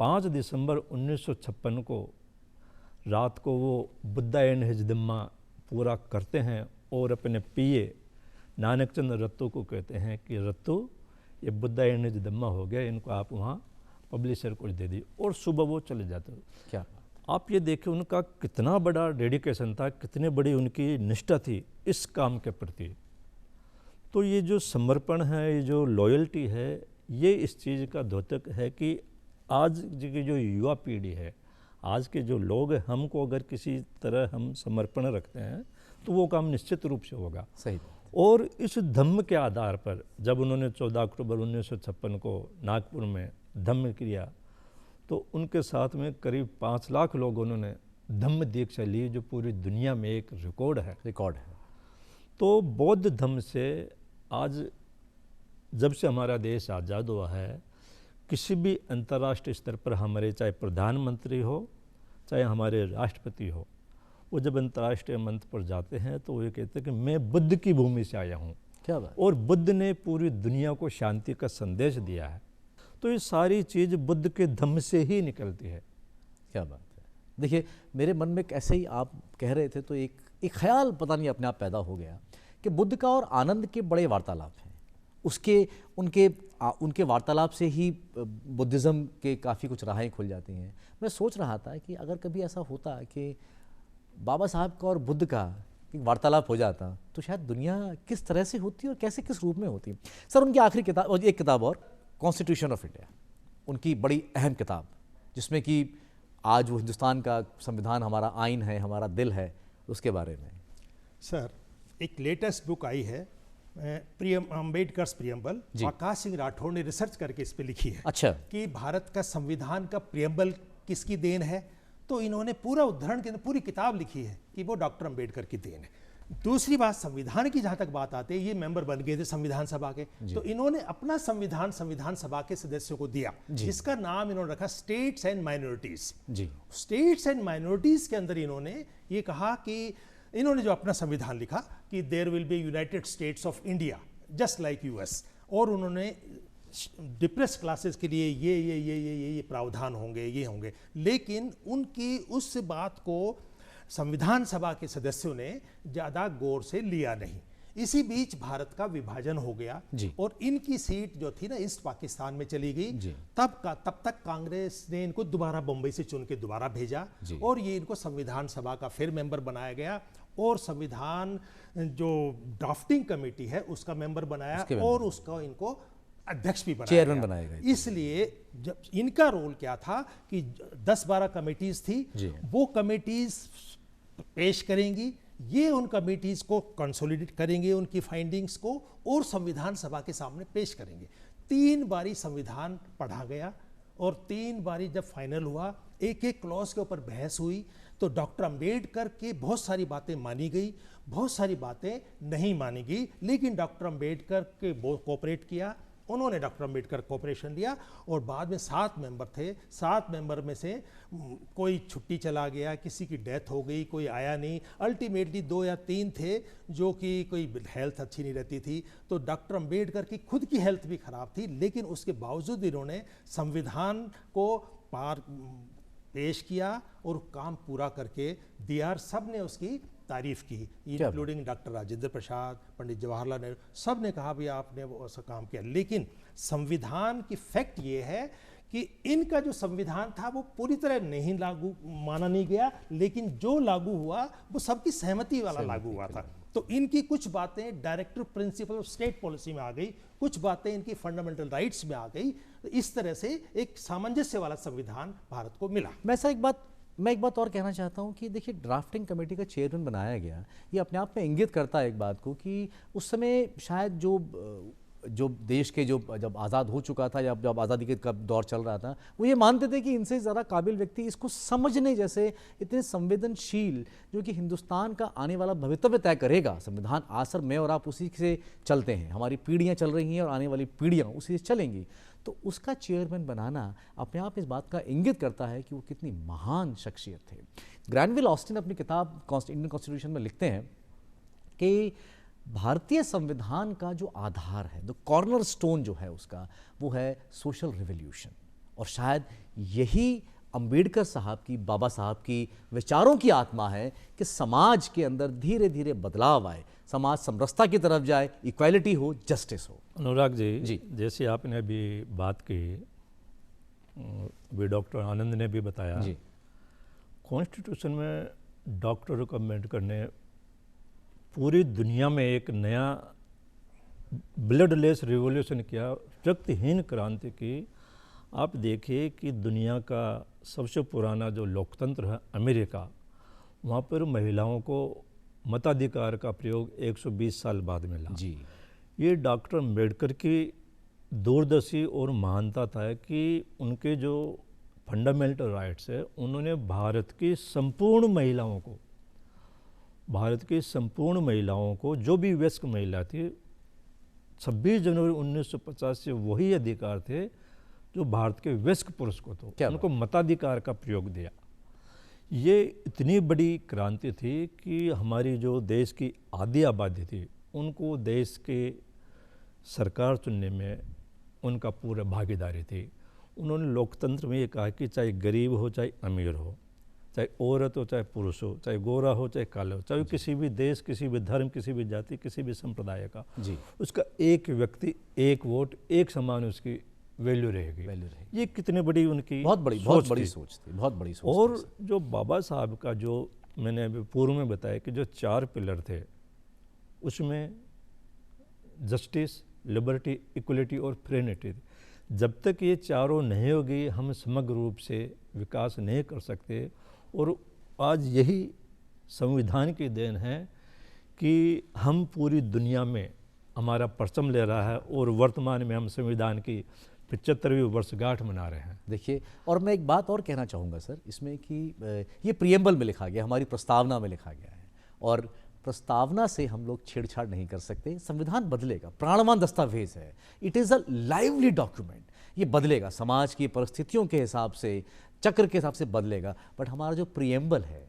5 दिसंबर 1956 को रात को वो बुद्धा एंड हिज धम्मा पूरा करते हैं और अपने पिए नानक चंद रत्तू को कहते हैं कि रत्तू ये बुद्धा एंड हिज धम्मा हो गया, इनको आप वहाँ पब्लिशर को दे दी, और सुबह वो चले जाते। क्या आप ये देखें उनका कितना बड़ा डेडिकेशन था, कितनी बड़ी उनकी निष्ठा थी इस काम के प्रति। तो ये जो समर्पण है, ये जो लॉयल्टी है, ये इस चीज़ का द्योतक है कि आज की जो युवा पीढ़ी है, आज के जो लोग हैं, हमको अगर किसी तरह हम समर्पण रखते हैं तो वो काम निश्चित रूप से होगा। सही। और इस धम्म के आधार पर जब उन्होंने 14 अक्टूबर 1956 को नागपुर में धम्म किया तो उनके साथ में करीब 5 लाख लोगों ने धम्म दीक्षा ली, जो पूरी दुनिया में एक रिकॉर्ड है। तो बौद्ध धम्म से आज जब से हमारा देश आज़ाद हुआ है, किसी भी अंतर्राष्ट्रीय स्तर पर हमारे चाहे प्रधानमंत्री हो चाहे हमारे राष्ट्रपति हो, वो जब अंतर्राष्ट्रीय मंच पर जाते हैं तो वो ये कहते हैं कि मैं बुद्ध की भूमि से आया हूँ। क्या बात। और बुद्ध ने पूरी दुनिया को शांति का संदेश दिया है। तो ये सारी चीज़ बुद्ध के धम्म से ही निकलती है। क्या बात है। देखिए मेरे मन में ऐसे ही आप कह रहे थे तो एक ख्याल पता नहीं अपने आप पैदा हो गया कि बुद्ध का और आनंद के बड़े वार्तालाप हैं, उनके वार्तालाप से ही बुद्धिज़्म के काफ़ी कुछ राहें खुल जाती हैं। मैं सोच रहा था कि अगर कभी ऐसा होता कि बाबा साहब का और बुद्ध का एक वार्तालाप हो जाता तो शायद दुनिया किस तरह से होती और कैसे किस रूप में होती। सर उनकी आखिरी किताब, और एक किताब और, कॉन्स्टिट्यूशन ऑफ इंडिया, उनकी बड़ी अहम किताब, जिसमें कि आज वो हिंदुस्तान का संविधान हमारा आइन है, हमारा दिल है, उसके बारे में। सर एक लेटेस्ट बुक आई है, अम्बेडकर्स प्रियम्बल, आकाश सिंह राठौड़ ने रिसर्च करके इस पे लिखी है। अच्छा। कि भारत का संविधान का प्रियम्बल किसकी देन है, तो इन्होंने पूरा उद्धरण के अंदर पूरी किताब लिखी है कि वो डॉक्टर अंबेडकर की देन है। दूसरी बात, संविधान की जहाँ तक बात आती है, ये मेंबर बन गए थे संविधान सभा के, तो इन्होंने अपना संविधान सभा के सदस्यों को दिया, जिसका नाम इन्होंने रखा states and minorities. States and minorities के अंदर इन्होंने ये कहा कि इन्होंने जो अपना संविधान लिखा कि there will be United States of India just like US, और उन्होंने डिप्रेस क्लासेस के लिए ये प्रावधान होंगे, ये होंगे। लेकिन उनकी उस बात को संविधान सभा के सदस्यों ने ज़्यादा गौर से लिया नहीं। इसी बीच भारत का विभाजन हो गया और इनकी सीट जो थी ना ईस्ट पाकिस्तान में चली गई। तब तक कांग्रेस ने इनको दोबारा बम्बई से चुन के दोबारा भेजा और ये इनको संविधान सभा का फिर मेंबर बनाया गया और संविधान जो ड्राफ्टिंग कमेटी है उसका मेंबर बनाया और उसका इनको अध्यक्ष भी बनाया चेयरमैन गया। बनाया गया। इसलिए जब इनका रोल क्या था कि 10-12 कमेटीज थी, वो कमेटीज पेश करेंगी, ये उन कमेटीज को कंसोलिडेट करेंगे, उनकी फाइंडिंग्स को, और संविधान सभा के सामने पेश करेंगे। 3 बारी संविधान पढ़ा गया और 3 बारी जब फाइनल हुआ, एक एक क्लॉज के ऊपर बहस हुई, तो डॉक्टर अंबेडकर की बहुत सारी बातें मानी गई, बहुत सारी बातें नहीं मानी गई, लेकिन डॉक्टर अंबेडकर के कोऑपरेट किया, उन्होंने डॉक्टर अंबेडकर कोऑपरेशन दिया। और बाद में 7 मेंबर थे, 7 मेंबर में से कोई छुट्टी चला गया, किसी की डेथ हो गई, कोई आया नहीं, अल्टीमेटली 2 या 3 थे जो कि कोई हेल्थ अच्छी नहीं रहती थी, तो डॉक्टर अंबेडकर की खुद की हेल्थ भी खराब थी, लेकिन उसके बावजूद इन्होंने संविधान को पेश किया और काम पूरा करके दिया। सब ने उसकी तारीफ की, इंक्लूडिंग डॉक्टर राजेंद्र प्रसाद, पंडित जवाहरलाल नेहरू, सब ने कहा भी आपने वो ऐसा काम किया। लेकिन संविधान की फैक्ट ये है कि इनका जो संविधान था वो पूरी तरह नहीं लागू माना नहीं गया, लेकिन जो लागू हुआ वो सबकी सहमति वाला लागू हुआ था। तो इनकी कुछ बातें directive principle of state policy में आ गई, कुछ बातें इनकी फंडामेंटल राइट्स में आ गई। तो इस तरह से एक सामंजस्य वाला संविधान भारत को मिला। मैं एक बात और कहना चाहता हूं कि देखिए, ड्राफ्टिंग कमेटी का चेयरमैन बनाया गया, ये अपने आप में इंगित करता है एक बात को कि उस समय शायद जो देश के जब आज़ाद हो चुका था या जब आज़ादी का दौर चल रहा था, वो ये मानते थे कि इनसे ज़्यादा काबिल व्यक्ति इसको समझने जैसे इतने संवेदनशील, जो कि हिंदुस्तान का आने वाला भवितव्य तय करेगा। संविधान आज सर मैं और आप उसी से चलते हैं, हमारी पीढ़ियाँ चल रही हैं और आने वाली पीढ़ियाँ उसी से चलेंगी, तो उसका चेयरमैन बनाना अपने आप इस बात का इंगित करता है कि वो कितनी महान शख्सियत थे। ग्रैनविल ऑस्टिन अपनी किताब इंडियन कॉन्स्टिट्यूशन में लिखते हैं कि भारतीय संविधान का जो आधार है, द कॉर्नर स्टोन जो है उसका, वो है सोशल रिवॉल्यूशन। और शायद यही अंबेडकर साहब की, बाबा साहब की विचारों की आत्मा है कि समाज के अंदर धीरे धीरे बदलाव आए, समाज समरसता की तरफ जाए, इक्वालिटी हो, जस्टिस हो। अनुराग जी, जैसे आपने अभी बात की, अभी डॉक्टर आनंद ने भी बताया, कॉन्स्टिट्यूशन में डॉक्टर अम्बेडकर ने पूरी दुनिया में एक नया ब्लडलेस रिवॉल्यूशन किया, रक्तहीन क्रांति की। आप देखिए कि दुनिया का सबसे पुराना जो लोकतंत्र है अमेरिका, वहाँ पर महिलाओं को मताधिकार का प्रयोग 120 साल बाद मिला। ये डॉक्टर अम्बेडकर की दूरदर्शी और महानता था कि उनके जो फंडामेंटल राइट्स है, उन्होंने भारत की संपूर्ण महिलाओं को जो भी वयस्क महिला थी, 26 जनवरी 1950 से वही अधिकार थे जो भारत के वयस्क पुरुष को थे, उनको मताधिकार का प्रयोग दिया। ये इतनी बड़ी क्रांति थी कि हमारी जो देश की आधी आबादी थी, उनको देश के सरकार चुनने में उनका पूरा भागीदारी थी। उन्होंने लोकतंत्र में ये कहा कि चाहे गरीब हो, चाहे अमीर हो, चाहे औरत हो, चाहे पुरुष हो, चाहे गोरा हो, चाहे काला हो, चाहे किसी भी देश, किसी भी धर्म, किसी भी जाति, किसी भी संप्रदाय का, उसका एक व्यक्ति, एक वोट, एक समान उसकी वैल्यू रहेगी। ये कितने बड़ी उनकी बहुत बड़ी सोच थी। और जो बाबा साहब का, जो मैंने अभी पूर्व में बताया कि जो 4 पिलर थे, उसमें जस्टिस, लिबर्टी, इक्वलिटी और फ्रेनिटी, जब तक ये चारों नहीं होगी हम समग्र रूप से विकास नहीं कर सकते। और आज यही संविधान की देन है कि हम पूरी दुनिया में हमारा परचम ले रहा है और वर्तमान में हम संविधान की 75वीं वर्षगांठ मना रहे हैं। देखिए, और मैं एक बात और कहना चाहूँगा सर इसमें कि ये प्रियम्बल में लिखा गया, हमारी प्रस्तावना में लिखा गया है, और प्रस्तावना से हम लोग छेड़छाड़ नहीं कर सकते। संविधान बदलेगा, प्राणवान दस्तावेज है, it is a lively document, ये बदलेगा, समाज की परिस्थितियों के हिसाब से, चक्र के हिसाब से बदलेगा, बट हमारा जो प्रियम्बल है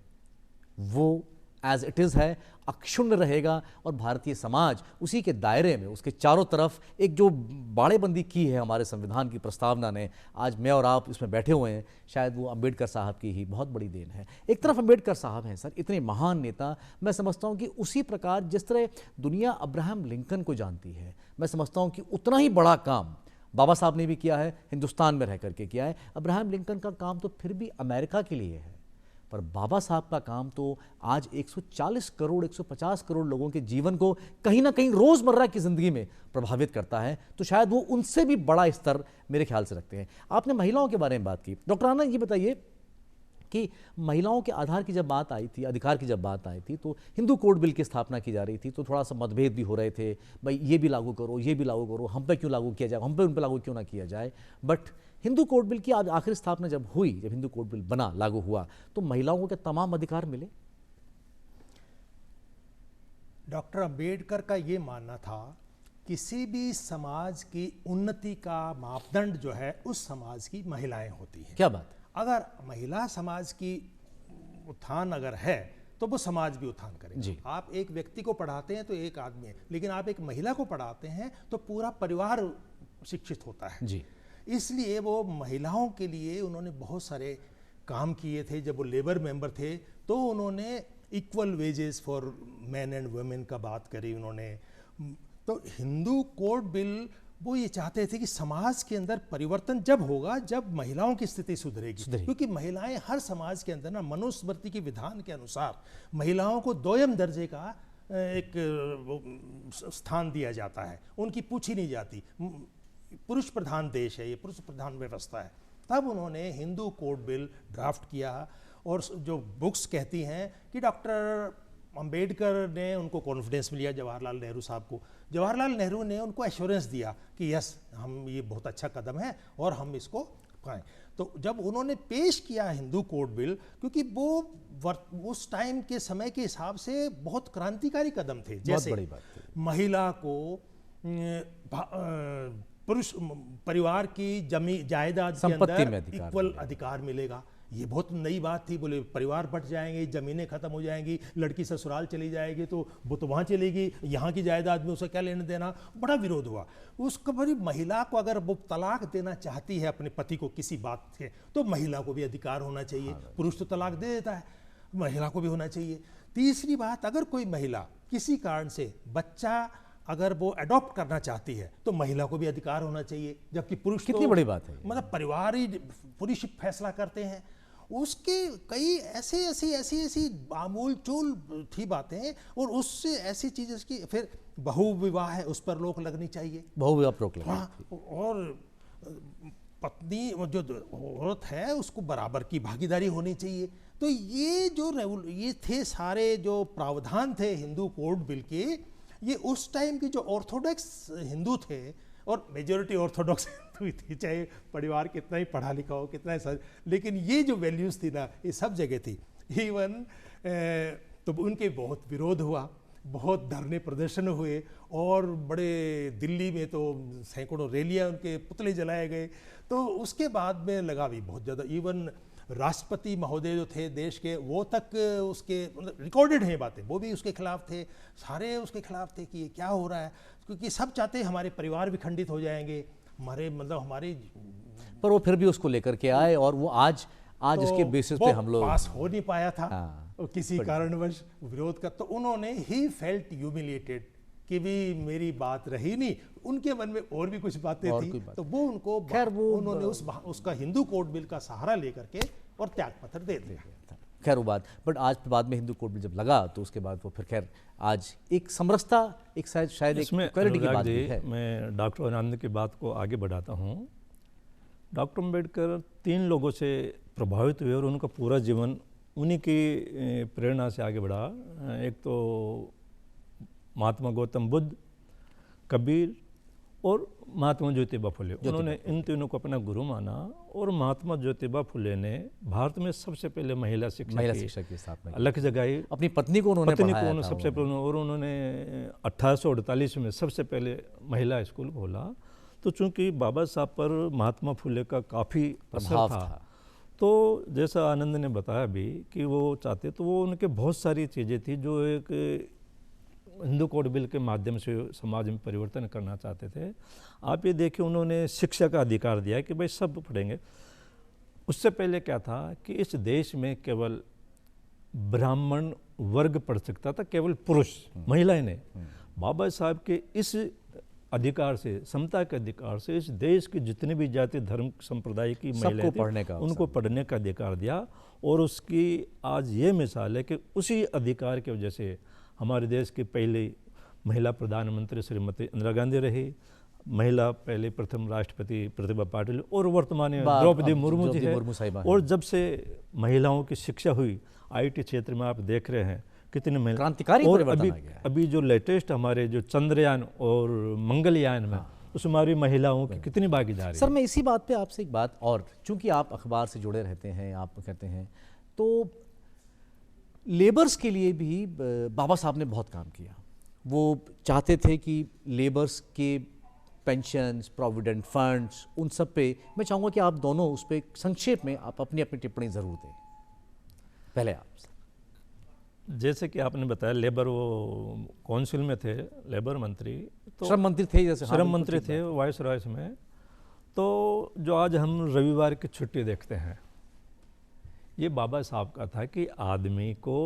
वो एज इट इज़ है, अक्षुण्ण रहेगा। और भारतीय समाज उसी के दायरे में, उसके चारों तरफ एक जो बाड़ेबंदी की है हमारे संविधान की प्रस्तावना ने, आज मैं और आप इसमें बैठे हुए हैं, शायद वो अंबेडकर साहब की ही बहुत बड़ी देन है। एक तरफ अंबेडकर साहब हैं सर, इतने महान नेता, मैं समझता हूँ कि उसी प्रकार जिस तरह दुनिया अब्राहम लिंकन को जानती है, मैं समझता हूँ कि उतना ही बड़ा काम बाबा साहब ने भी किया है, हिंदुस्तान में रह करके किया है। अब्राहम लिंकन का काम तो फिर भी अमेरिका के लिए है, पर बाबा साहब का काम तो आज 140 करोड़ 150 करोड़ लोगों के जीवन को कहीं ना कहीं रोज़मर्रा की ज़िंदगी में प्रभावित करता है, तो शायद वो उनसे भी बड़ा स्तर मेरे ख्याल से रखते हैं। आपने महिलाओं के बारे में बात की, डॉक्टर आनंद ये बताइए कि महिलाओं के आधार की जब बात आई थी, अधिकार की जब बात आई थी, तो हिंदू कोड बिल की स्थापना की जा रही थी, तो थोड़ा सा मतभेद भी हो रहे थे, भाई ये भी लागू करो, ये भी लागू करो, हम पे क्यों लागू किया जाए, हम पे उन पे लागू क्यों ना किया जाए। बट हिंदू कोड बिल की आज आखिरी स्थापना जब हुई, जब हिंदू कोड बिल बना, लागू हुआ, तो महिलाओं को क्या तमाम अधिकार मिले? डॉक्टर अंबेडकर का ये मानना था किसी भी समाज की उन्नति का मापदंड जो है उस समाज की महिलाएं होती हैं। क्या बात है? अगर महिला समाज की उत्थान अगर है तो वो समाज भी उत्थान करेगा। जी। आप एक व्यक्ति को पढ़ाते हैं तो एक आदमी है, लेकिन आप एक महिला को पढ़ाते हैं तो पूरा परिवार शिक्षित होता है। जी। इसलिए वो महिलाओं के लिए उन्होंने बहुत सारे काम किए थे। जब वो लेबर मेंबर थे तो उन्होंने equal wages for man and women का बात करी उन्होंने। तो हिंदू कोड बिल वो ये चाहते थे कि समाज के अंदर परिवर्तन जब होगा जब महिलाओं की स्थिति सुधरेगी, क्योंकि महिलाएं हर समाज के अंदर ना मनुस्मृति के विधान के अनुसार महिलाओं को दोयम दर्जे का एक स्थान दिया जाता है, उनकी पूछी नहीं जाती। पुरुष प्रधान देश है ये, पुरुष प्रधान व्यवस्था है। तब उन्होंने हिंदू कोड बिल ड्राफ्ट किया और जो बुक्स कहती हैं कि डॉक्टर अंबेडकर ने उनको कॉन्फिडेंस मिला, जवाहरलाल नेहरू साहब को। जवाहरलाल नेहरू ने उनको एश्योरेंस दिया कि यस हम ये बहुत अच्छा कदम है और हम इसको पाएँ। तो जब उन्होंने पेश किया हिंदू कोड बिल, क्योंकि वो उस टाइम के समय के हिसाब से बहुत क्रांतिकारी कदम थे। जैसे बड़ी बात थी। महिला को पुरुष परिवार की जमीन जायदाद के अंदर इक्वल अधिकार मिलेगा। ये बहुत नई बात थी। बोले परिवार बट जाएंगे, ज़मीनें खत्म हो जाएंगी, लड़की ससुराल चली जाएगी तो वो तो वहाँ चलेगी, यहाँ की जायदाद में उसे क्या लेने देना। बड़ा विरोध हुआ उसका। बड़ी महिला को अगर वो तलाक देना चाहती है अपने पति को किसी बात से, तो महिला को भी अधिकार होना चाहिए। पुरुष तो तलाक दे देता है, महिला को भी होना चाहिए। तीसरी बात, अगर कोई महिला किसी कारण से बच्चा अगर वो अडॉप्ट करना चाहती है तो महिला को भी अधिकार होना चाहिए, जबकि पुरुष कितनी बड़ी बात है। मतलब परिवार ही पुरुष फैसला करते हैं। उसके कई ऐसी आमूल चूल थी बातें, और उससे ऐसी चीज़ की फिर बहु विवाह है उस पर रोक लगनी चाहिए। बहु विवाह रोक लगनी। हाँ, और पत्नी जो औरत है उसको बराबर की भागीदारी होनी चाहिए। तो ये जो ये थे सारे जो प्रावधान थे हिंदू कोड बिल के, ये उस टाइम के जो ऑर्थोडॉक्स हिंदू थे, और मेजॉरिटी ऑर्थोडॉक्स हिंदू थी, चाहे परिवार कितना ही पढ़ा लिखा हो, कितना ही लेकिन ये जो वैल्यूज़ थी ना, ये सब जगह थी। इवन तो उनके बहुत विरोध हुआ, बहुत धरने प्रदर्शन हुए, और बड़े दिल्ली में तो सैकड़ों रैलियाँ उनके पुतले जलाए गए। तो उसके बाद में लगा भी बहुत ज़्यादा। इवन राष्ट्रपति महोदय जो थे देश के, वो तक उसके रिकॉर्डेड हैं बातें, वो भी उसके खिलाफ थे, सारे उसके खिलाफ थे कि ये क्या हो रहा है, क्योंकि सब चाहते हैं हमारे परिवार भी खंडित हो जाएंगे, हमारे मतलब हमारी। पर वो फिर भी उसको लेकर के आए, और वो आज तो इसके बेसिस पे हम लोग पास हो नहीं पाया था। हाँ, किसी कारणवश विरोध कर, तो उन्होंने ही फेल्ट ह्यूमिलिएटेड कि भी मेरी बात रही नहीं। उनके मन में और भी कुछ बातें थी, तो वो उनको खैर वो उन्होंने उसका हिंदू कोड बिल का सहारा लेकर के और त्याग पत्र दे दिया। खैर वो बात, बट आज बाद में हिंदू कोड बिल जब लगा तो उसके बाद वो फिर खैर आज एक समरसता, एक शायद एक क्वालिटी की बात भी है। मैं डॉक्टर आनंद की बात को आगे बढ़ाता हूँ। डॉक्टर अंबेडकर 3 लोगों से प्रभावित हुए और उनका पूरा जीवन उन्हीं की प्रेरणा से आगे बढ़ा। एक तो महात्मा गौतम बुद्ध, कबीर और महात्मा ज्योतिबा फुले। उन्होंने इन तीनों को अपना गुरु माना, और महात्मा ज्योतिबा फुले ने भारत में सबसे पहले महिला शिक्षा की स्थापना, अलख जगाई। अपनी पत्नी को उन्होंने सबसे पहले, और उन्होंने 1848 में सबसे पहले महिला स्कूल खोला। तो चूंकि बाबा साहब पर महात्मा फुले का काफ़ी प्रभाव था, तो जैसा आनंद ने बताया भी कि वो चाहते, तो वो उनके बहुत सारी चीज़ें थी जो एक हिंदू कोड बिल के माध्यम से समाज में परिवर्तन करना चाहते थे। आप ये देखिए, उन्होंने शिक्षा का अधिकार दिया कि भाई सब पढ़ेंगे। उससे पहले क्या था कि इस देश में केवल ब्राह्मण वर्ग पढ़ सकता था, केवल पुरुष, महिलाएं नहीं। बाबा साहब के इस अधिकार से, समता के अधिकार से, इस देश की जितने भी जाति धर्म संप्रदाय की महिलाएं थी, उनको पढ़ने का अधिकार दिया। और उसकी आज ये मिसाल है कि उसी अधिकार की वजह से हमारे देश की पहली महिला प्रधानमंत्री श्रीमती इंदिरा गांधी रही, महिला पहले प्रथम राष्ट्रपति प्रतिभा पाटिल और वर्तमान में द्रौपदी मुर्मू जी है। और जब से महिलाओं की शिक्षा हुई आईटी क्षेत्र में आप देख रहे हैं कितने महिला क्रांतिकारी परिवर्तन आ गया है। अभी जो लेटेस्ट हमारे जो चंद्रयान और मंगलयान में उसमें हमारी महिलाओं की कितनी भागीदारी सर, मैं इसी बात पे आपसे एक बात, और चूंकि आप अखबार से जुड़े रहते हैं, आप कहते हैं, तो लेबर्स के लिए भी बाबा साहब ने बहुत काम किया। वो चाहते थे कि लेबर्स के पेंशन्स, प्रोविडेंट फंड्स, उन सब पे मैं चाहूँगा कि आप दोनों उस पर संक्षेप में आप अपनी अपनी टिप्पणी ज़रूर दें। पहले आप जैसे कि आपने बताया लेबर वो काउंसिल में थे, लेबर मंत्री, तो श्रम मंत्री थे, जैसे श्रम मंत्री थे वाइस रॉयस में। तो जो आज हम रविवार की छुट्टी देखते हैं, ये बाबा साहब का था कि आदमी को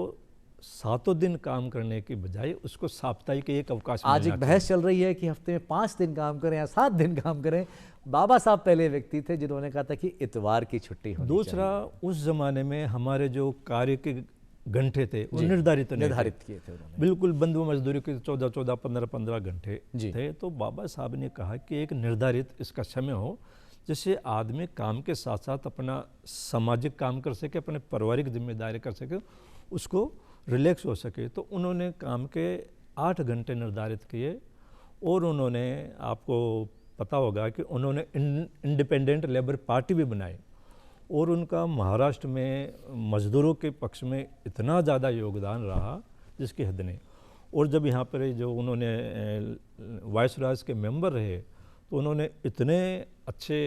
7 दिन काम करने की बजाय उसको साप्ताहिक एक अवकाश मिलना आज एक बहस चल रही है कि हफ्ते में 5 दिन काम करें या 7 दिन काम करें। बाबा साहब पहले व्यक्ति थे जिन्होंने कहा था कि इतवार की छुट्टी होनी दूसरा, उस जमाने में हमारे जो कार्य के घंटे थे वो निर्धारित किए थे उन्होंने, बिल्कुल बंद मजदूरी के 14-14, 15-15 घंटे थे। तो बाबा साहब ने कहा कि एक निर्धारित इसका समय हो जिससे आदमी काम के साथ साथ अपना सामाजिक काम कर सके, अपने पारिवारिक जिम्मेदारी कर सके, उसको रिलैक्स हो सके। तो उन्होंने काम के 8 घंटे निर्धारित किए। और उन्होंने, आपको पता होगा कि उन्होंने इंडिपेंडेंट लेबर पार्टी भी बनाई और उनका महाराष्ट्र में मजदूरों के पक्ष में इतना ज़्यादा योगदान रहा जिसकी हद नहीं। और जब यहाँ पर जो उन्होंने वाइस रॉयस के मेंबर रहे तो उन्होंने इतने अच्छे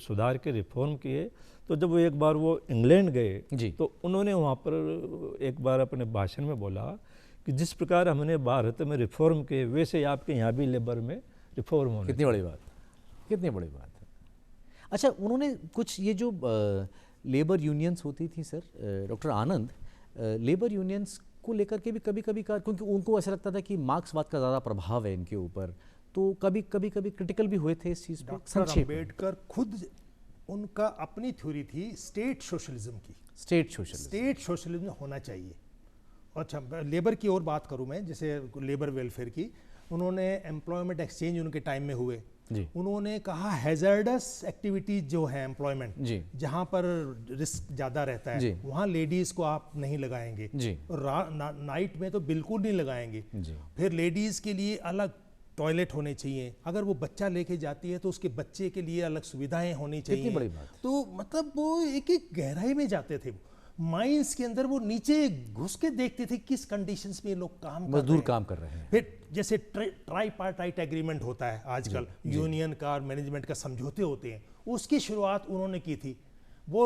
सुधार के रिफॉर्म किए। तो जब वो एक बार वो इंग्लैंड गए तो उन्होंने वहाँ पर एक बार अपने भाषण में बोला कि जिस प्रकार हमने भारत में रिफॉर्म किए वैसे आपके यहाँ भी लेबर में रिफॉर्म होने। कितनी बड़ी बात, कितनी बड़ी बात है। अच्छा, उन्होंने कुछ ये जो लेबर यूनियंस होती थी सर, डॉक्टर आनंद, लेबर यूनियंस को लेकर के भी कभी कभी क्योंकि उनको ऐसा लगता था कि मार्क्सवाद का ज़्यादा प्रभाव है इनके ऊपर, तो कभी क्रिटिकल भी हुए थे इस चीज़ पर। डॉक्टर अम्बेडकर खुद, उनका अपनी थ्योरी थी स्टेट सोशलिज्म की। स्टेट सोशलिज्म होना चाहिए। अच्छा, लेबर की और बात करूं मैं, जैसे लेबर वेलफेयर की, उन्होंने एम्प्लॉयमेंट एक्सचेंज उनके टाइम में हुए। उन्होंने कहा हैजर्डस एक्टिविटीज जो है एम्प्लॉयमेंट, जहां पर रिस्क ज़्यादा रहता है, वहां लेडीज़ को आप नहीं लगाएंगे, नाइट में तो बिल्कुल नहीं लगाएंगे। फिर लेडीज़ के लिए अलग टॉयलेट होने चाहिए, अगर वो बच्चा लेके जाती है तो उसके बच्चे के लिए अलग सुविधाएं होनी चाहिए। बड़ी बात। तो मतलब वो एक गहराई में जाते थे, माइंस के अंदर वो नीचे घुस के देखते थे किस कंडीशंस में लोग मजदूर काम कर रहे हैं। फिर जैसे ट्राईपार्टाइट एग्रीमेंट होता है आजकल, यूनियन का और मैनेजमेंट का समझौते होते हैं, उसकी शुरुआत उन्होंने की थी। वो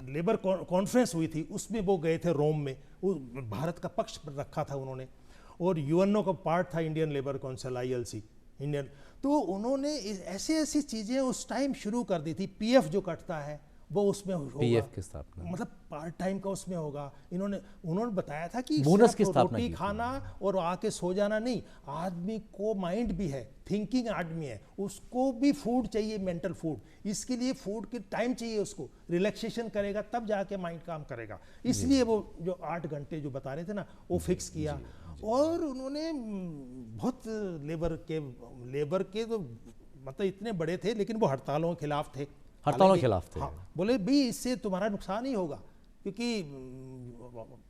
लेबर कॉन्फ्रेंस हुई थी, उसमें वो गए थे रोम में, भारत का पक्ष रखा था उन्होंने। और यूएनओ का पार्ट था Indian labour council, ILC Indian. तो उन्होंने ऐसी चीज़ें उस टाइम शुरू कर दी थी। PF जो कटता है वो उसमें होगा, PF की स्थापना, मतलब पार्ट टाइम का उसमें होगा। उन्होंने बताया था कि बोनस की स्थापना, रोटी खाना और आके सो जाना नहीं, आदमी को माइंड भी है, थिंकिंग आदमी है, उसको भी फूड चाहिए, मेंटल फूड। इसके लिए फूड के टाइम चाहिए, उसको रिलैक्सेशन करेगा तब जाके माइंड काम करेगा। इसलिए वो जो 8 घंटे जो बता रहे थे ना, वो फिक्स किया। और उन्होंने बहुत लेबर के तो मतलब इतने बड़े थे, लेकिन वो हड़तालों के खिलाफ थे। हाँ, बोले भी इससे तुम्हारा नुकसान ही होगा, क्योंकि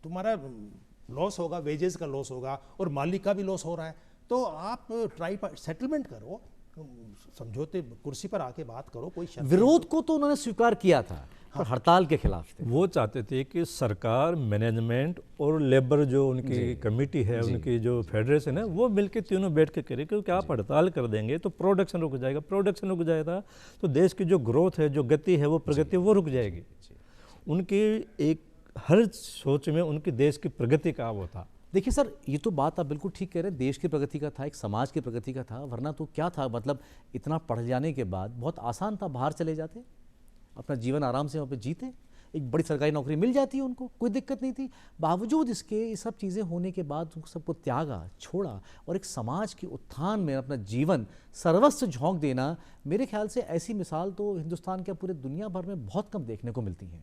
तुम्हारा लॉस होगा, वेजेस का लॉस होगा और मालिक का भी लॉस हो रहा है। तो आप सेटलमेंट करो, समझौते, कुर्सी पर आके बात करो। कोई विरोध को तो उन्होंने स्वीकार किया था, पर हड़ताल के खिलाफ थे। वो चाहते थे कि सरकार, मैनेजमेंट और लेबर जो उनकी कमेटी है, उनकी जो फेडरेशन है, वो मिलकर तीनों बैठ के करे, क्योंकि आप हड़ताल कर देंगे तो प्रोडक्शन रुक जाएगा, प्रोडक्शन रुक जाएगा तो देश की जो ग्रोथ है, जो गति है, वो प्रगति वो रुक जाएगी। उनकी एक हर सोच में उनकी देश की प्रगति का वो था। देखिए सर, ये तो बात आप बिल्कुल ठीक कह रहे हैं, देश की प्रगति का था, एक समाज की प्रगति का था। वरना तो क्या था, मतलब इतना पढ़ जाने के बाद बहुत आसान था, बाहर चले जाते, अपना जीवन आराम से वहाँ पे जीते। एक बड़ी सरकारी नौकरी मिल जाती है उनको, कोई दिक्कत नहीं थी। बावजूद इसके ये सब चीज़ें होने के बाद उन सबको त्यागा, छोड़ा और एक समाज के उत्थान में अपना जीवन सर्वस्व झोंक देना, मेरे ख्याल से ऐसी मिसाल तो हिंदुस्तान के पूरे दुनिया भर में बहुत कम देखने को मिलती हैं।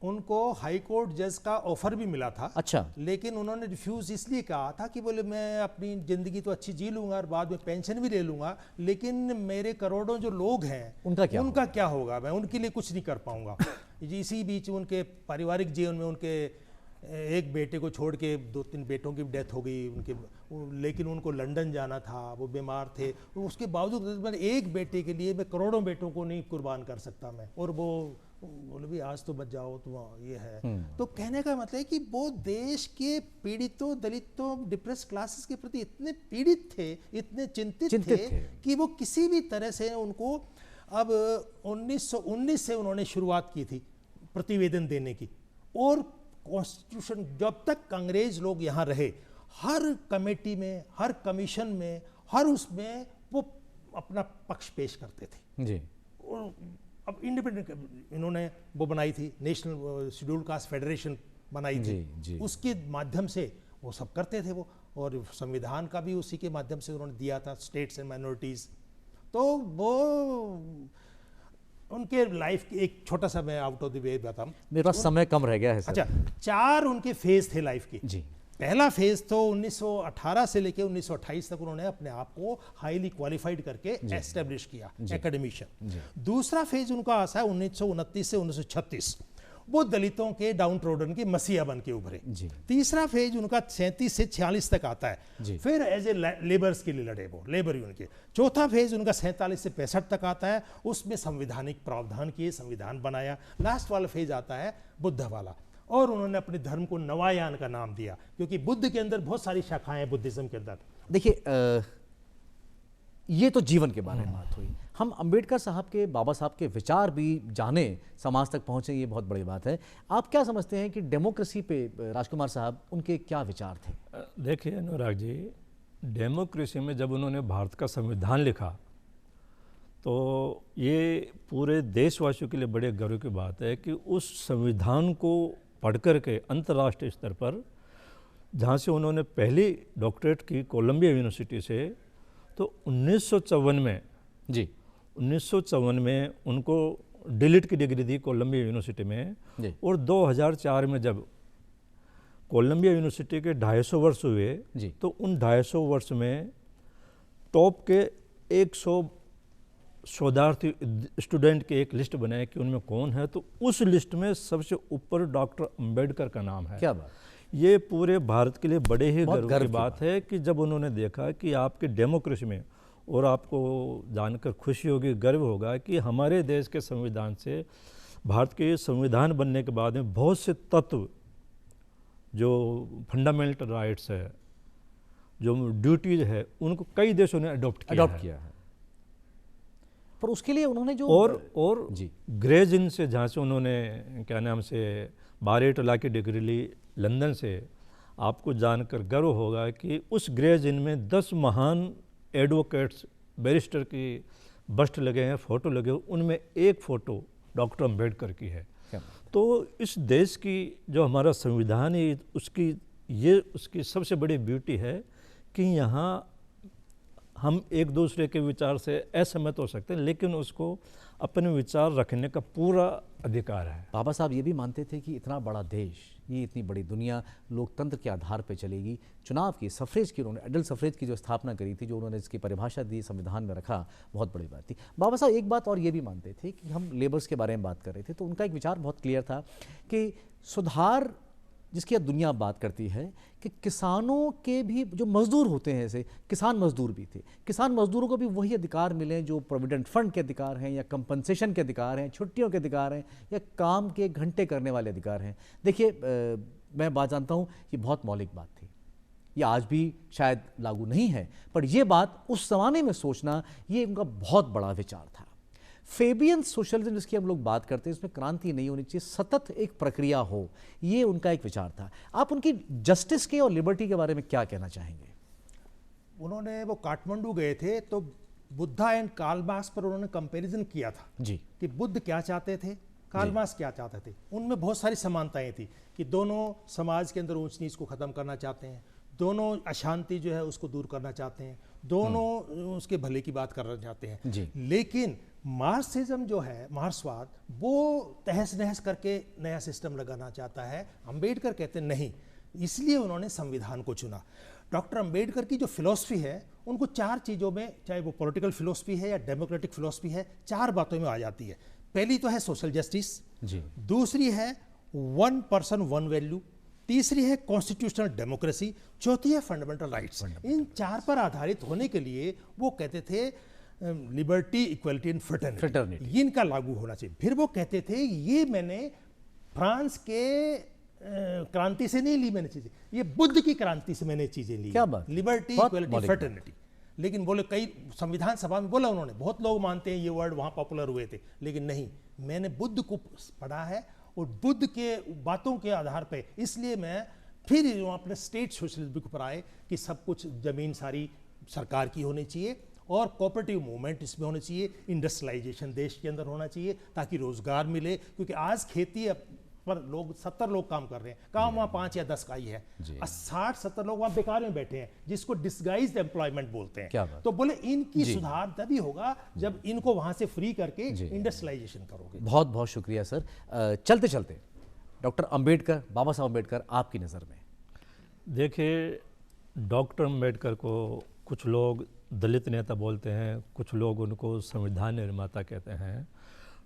उनको हाई कोर्ट जज का ऑफर भी मिला था। अच्छा। लेकिन उन्होंने रिफ्यूज इसलिए कहा था कि बोले मैं अपनी ज़िंदगी तो अच्छी जी लूँगा और बाद में पेंशन भी ले लूँगा, लेकिन मेरे करोड़ों जो लोग हैं उनका क्या होगा, मैं उनके लिए कुछ नहीं कर पाऊँगा। इसी बीच उनके पारिवारिक जीवन में उनके एक बेटे को छोड़ के 2-3 बेटों की डेथ हो गई उनके, लेकिन उनको लंदन जाना था, वो बीमार थे, उसके बावजूद मैंने एक बेटे के लिए मैं करोड़ों बेटों को नहीं कुर्बान कर सकता मैं, और वो बोले भी आज तो बच जाओ तो ये है। तो कहने का मतलब है कि वो देश के पीड़ितों, दलितों, डिप्रेस क्लासेस के प्रति इतने पीड़ित थे, इतने चिंतित थे कि वो किसी भी तरह से उनको, अब 1919 से उन्होंने शुरुआत की थी प्रतिवेदन देने की, और कॉन्स्टिट्यूशन जब तक अंग्रेज लोग यहाँ रहे, हर कमेटी में, हर कमीशन में, हर उसमें वो अपना पक्ष पेश करते थे जी। और अब इंडिपेंडेंट इन्होंने वो बनाई थी, नेशनल शेड्यूल कास्ट फेडरेशन बनाई थी, जी। उसके माध्यम से वो सब करते थे वो, और संविधान का भी उसी के माध्यम से उन्होंने दिया था, स्टेट्स एंड माइनॉरिटीज़। तो वो उनके लाइफ की एक छोटा सा मैं आउट ऑफ द वे बताऊं, मेरे पास समय कम रह गया है सर। अच्छा, 4 उनके फेज थे लाइफ के जी। पहला फेज तो 1918 से लेकर 1928 तक उन्होंने अपने आप को हाईली क्वालिफाइड करके एस्टेब्लिश किया, एकेडमिशियन। दूसरा फेज उनका आसा है 1929 से 1936, वो दलितों के डाउन ट्रोडन के मसीहा बन के उभरे। तीसरा फेज उनका 37 से 46 तक आता है, फिर एज ए लेबर्स के लिए लड़े वो, लेबर यूनियन के। चौथा फेज उनका 47 से 65 तक आता है, उसमें संवैधानिक प्रावधान किए, संविधान बनाया। लास्ट वाला फेज आता है बुद्ध वाला, और उन्होंने अपने धर्म को नवायान का नाम दिया, क्योंकि बुद्ध के अंदर बहुत सारी शाखाएं हैं बुद्धिज्म के अंदर। देखिए, ये तो जीवन के बारे में बात हुई, हम अंबेडकर साहब के, बाबा साहब के विचार भी जाने, समाज तक पहुंचे, ये बहुत बड़ी बात है। आप क्या समझते हैं कि डेमोक्रेसी पे राजकुमार साहब, उनके क्या विचार थे? देखिए अनुराग जी, डेमोक्रेसी में जब उन्होंने भारत का संविधान लिखा तो ये पूरे देशवासियों के लिए बड़े गर्व की बात है कि उस संविधान को पढ़ कर के अंतर्राष्ट्रीय स्तर पर, जहाँ से उन्होंने पहली डॉक्टरेट की कोलंबिया यूनिवर्सिटी से, तो 1954 में 1954 में उनको डिलीट की डिग्री दी कोलंबिया यूनिवर्सिटी में, और 2004 में जब कोलंबिया यूनिवर्सिटी के 250 वर्ष हुए तो उन 250 वर्ष में टॉप के 100 शोधार्थी स्टूडेंट की एक लिस्ट बनाई कि उनमें कौन है, तो उस लिस्ट में सबसे ऊपर डॉक्टर अंबेडकर का नाम है। क्या बात! ये पूरे भारत के लिए बड़े ही गर्व की बात है कि जब उन्होंने देखा कि आपकी डेमोक्रेसी में, और आपको जानकर खुशी होगी, गर्व होगा कि हमारे देश के संविधान से, भारत के संविधान बनने के बाद में बहुत से तत्व, जो फंडामेंटल राइट्स है, जो ड्यूटीज है, उनको कई देशों ने अडॉप्ट किया है। पर उसके लिए उन्होंने जो और ग्रेज इन से, जहाँ से उन्होंने क्या नाम से 12 लॉ की डिग्री ली लंदन से, आपको जानकर गर्व होगा कि उस ग्रेज इन में 10 महान एडवोकेट्स, बैरिस्टर की बस्ट लगे हैं, फ़ोटो लगे हैं, उनमें एक फ़ोटो डॉक्टर अंबेडकर की है। तो इस देश की जो हमारा संविधान है, उसकी सबसे बड़ी ब्यूटी है कि यहाँ हम एक दूसरे के विचार से असहमत हो सकते हैं, लेकिन उसको अपने विचार रखने का पूरा अधिकार है। बाबा साहब ये भी मानते थे कि इतना बड़ा देश, ये इतनी बड़ी दुनिया लोकतंत्र के आधार पर चलेगी। चुनाव की, सफरेज की, उन्होंने एडल्ट सफरेज की जो स्थापना करी थी, जो उन्होंने इसकी परिभाषा दी, संविधान में रखा, बहुत बड़ी बात थी। बाबा साहब एक बात और ये भी मानते थे कि हम लेबर्स के बारे में बात कर रहे थे, तो उनका एक विचार बहुत क्लियर था कि सुधार, जिसकी अब दुनिया बात करती है, कि किसानों के भी जो मजदूर होते हैं, ऐसे किसान मजदूर भी थे, किसान मजदूरों को भी वही अधिकार मिले जो प्रोविडेंट फंड के अधिकार हैं, या कंपनसेशन के अधिकार हैं, छुट्टियों के अधिकार हैं, या काम के घंटे करने वाले अधिकार हैं। देखिए, मैं बात जानता हूँ ये बहुत मौलिक बात थी, ये आज भी शायद लागू नहीं है, पर यह बात उस ज़माने में सोचना, ये उनका बहुत बड़ा विचार था। फेबियन सोशलिज्म जिसकी हम लोग बात करते हैं, इसमें क्रांति नहीं होनी चाहिए, सतत एक प्रक्रिया हो, ये उनका एक विचार था। आप उनकी जस्टिस के और लिबर्टी के बारे में क्या कहना चाहेंगे? उन्होंने, वो काठमांडू गए थे तो बुद्धा एंड कार्ल मार्क्स पर उन्होंने कंपैरिजन किया था कि बुद्ध क्या चाहते थे कार्ल मार्क्स क्या चाहते थे? उनमें बहुत सारी समानताएं थी कि दोनों समाज के अंदर ऊंच नीच को ख़त्म करना चाहते हैं, दोनों अशांति जो है उसको दूर करना चाहते हैं, दोनों उसके भले की बात करना चाहते हैं। जी। लेकिन मार्क्सिज्म जो है, मार्क्सवाद, वो तहस नहस करके नया सिस्टम लगाना चाहता है। अंबेडकर कहते नहीं, इसलिए उन्होंने संविधान को चुना। डॉक्टर अंबेडकर की जो फिलॉसफी है, उनको चार चीज़ों में, चाहे वो पॉलिटिकल फिलॉसफी है या डेमोक्रेटिक फिलॉसफी है, चार बातों में आ जाती है। पहली तो है सोशल जस्टिस, जी। दूसरी है वन पर्सन वन वैल्यू, तीसरी है कॉन्स्टिट्यूशनल डेमोक्रेसी, चौथी है फंडामेंटल राइट्स। इन चार पर आधारित होने के लिए वो कहते थे लिबर्टी, इक्वलिटी एंड फ्रेटर्निटी, इनका लागू होना चाहिए। फिर वो कहते थे ये मैंने फ्रांस के क्रांति से नहीं ली मैंने चीजें, ये बुद्ध की क्रांति से मैंने चीजें ली। क्या बात, लिबर्टी, इक्वलिटी, फ्रेटर्निटी। लेकिन बोले, कई संविधान सभा में बोला उन्होंने, बहुत लोग मानते हैं ये वर्ड वहाँ पॉपुलर हुए थे, लेकिन नहीं, मैंने बुद्ध को पढ़ा है और बुद्ध के बातों के आधार पे, इसलिए मैं फिर अपने स्टेट सोशलिज्म पर आए कि सब कुछ ज़मीन सारी सरकार की होनी चाहिए और कोऑपरेटिव मूवमेंट इसमें होनी चाहिए, इंडस्ट्रियलाइजेशन देश के अंदर होना चाहिए ताकि रोजगार मिले। क्योंकि आज खेती पर लोग 70 लोग काम कर रहे हैं, काम वहाँ 5 या 10 का ही है, 60-70 लोग वहाँ बेकार में बैठे हैं, जिसको डिस्गाइज्ड एम्प्लॉयमेंट बोलते हैं। तो बोले इनकी सुधार तभी होगा जब इनको वहाँ से फ्री करके इंडस्ट्रियलाइजेशन करोगे। बहुत बहुत शुक्रिया सर। चलते चलते डॉक्टर अंबेडकर, बाबा साहब अंबेडकर, आपकी नज़र में? देखिए, डॉक्टर अंबेडकर को कुछ लोग दलित नेता बोलते हैं, कुछ लोग उनको संविधान निर्माता कहते हैं।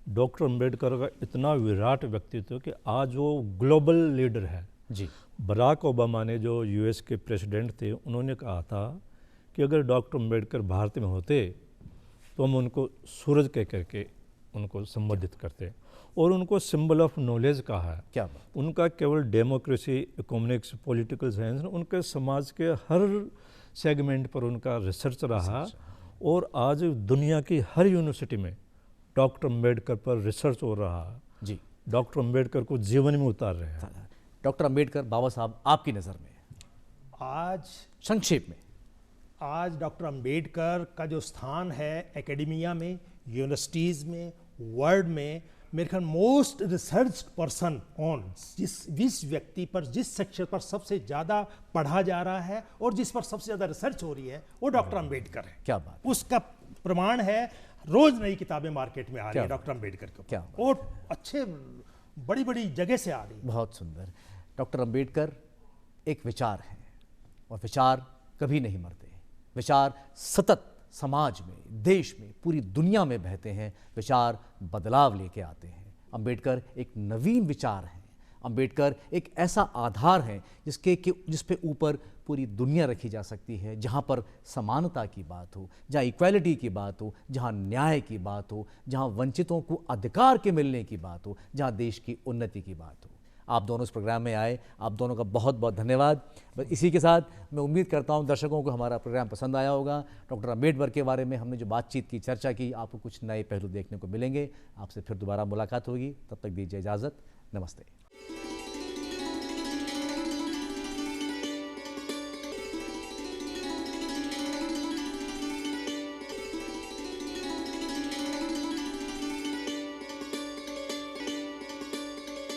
डॉक्टर अंबेडकर का इतना विराट व्यक्तित्व कि आज वो ग्लोबल लीडर है। जी। बराक ओबामा ने, जो यूएस के प्रेसिडेंट थे, उन्होंने कहा था कि अगर डॉक्टर अंबेडकर भारत में होते तो हम उनको सूरज कह करके उनको संबोधित करते, और उनको सिंबल ऑफ नॉलेज कहा है। क्या बात? उनका केवल डेमोक्रेसी, इकोनॉमिक्स, पॉलिटिकल साइंस, उनके समाज के हर सेगमेंट पर उनका रिसर्च रहा, और आज दुनिया की हर यूनिवर्सिटी में डॉक्टर अंबेडकर पर रिसर्च हो रहा है। जी। डॉक्टर अंबेडकर को जीवन में उतार रहे हैं। डॉक्टर अंबेडकर, बाबा साहब, आपकी नज़र में आज संक्षेप में? आज डॉक्टर अंबेडकर का जो स्थान है एकेडमिया में, यूनिवर्सिटीज़ में, वर्ल्ड में, मेरे ख्याल मोस्ट रिसर्च पर्सन ऑन, जिस व्यक्ति पर, जिस सेक्शन पर सबसे ज़्यादा पढ़ा जा रहा है और जिस पर सबसे ज़्यादा रिसर्च हो रही है, वो डॉक्टर अंबेडकर है। क्या बात? उसका प्रमाण है, रोज नई किताबें मार्केट में आ रही है डॉक्टर अंबेडकर को, क्या और अच्छे बड़ी बड़ी जगह से आ रही है। बहुत सुंदर। डॉक्टर अंबेडकर एक विचार है, और विचार कभी नहीं मरते। विचार सतत समाज में, देश में, पूरी दुनिया में बहते हैं। विचार बदलाव लेके आते हैं। अंबेडकर एक नवीन विचार है। अंबेडकर एक ऐसा आधार है जिस पे ऊपर पूरी दुनिया रखी जा सकती है, जहाँ पर समानता की बात हो, जहाँ इक्वालिटी की बात हो, जहाँ न्याय की बात हो, जहाँ वंचितों को अधिकार के मिलने की बात हो, जहाँ देश की उन्नति की बात हो। आप दोनों इस प्रोग्राम में आए, आप दोनों का बहुत बहुत धन्यवाद। बस इसी के साथ मैं उम्मीद करता हूँ दर्शकों को हमारा प्रोग्राम पसंद आया होगा। डॉक्टर अंबेडकर के बारे में हमने जो बातचीत की, चर्चा की, आपको कुछ नए पहलू देखने को मिलेंगे। आपसे फिर दोबारा मुलाकात होगी, तब तक दीजिए इजाज़त। नमस्ते।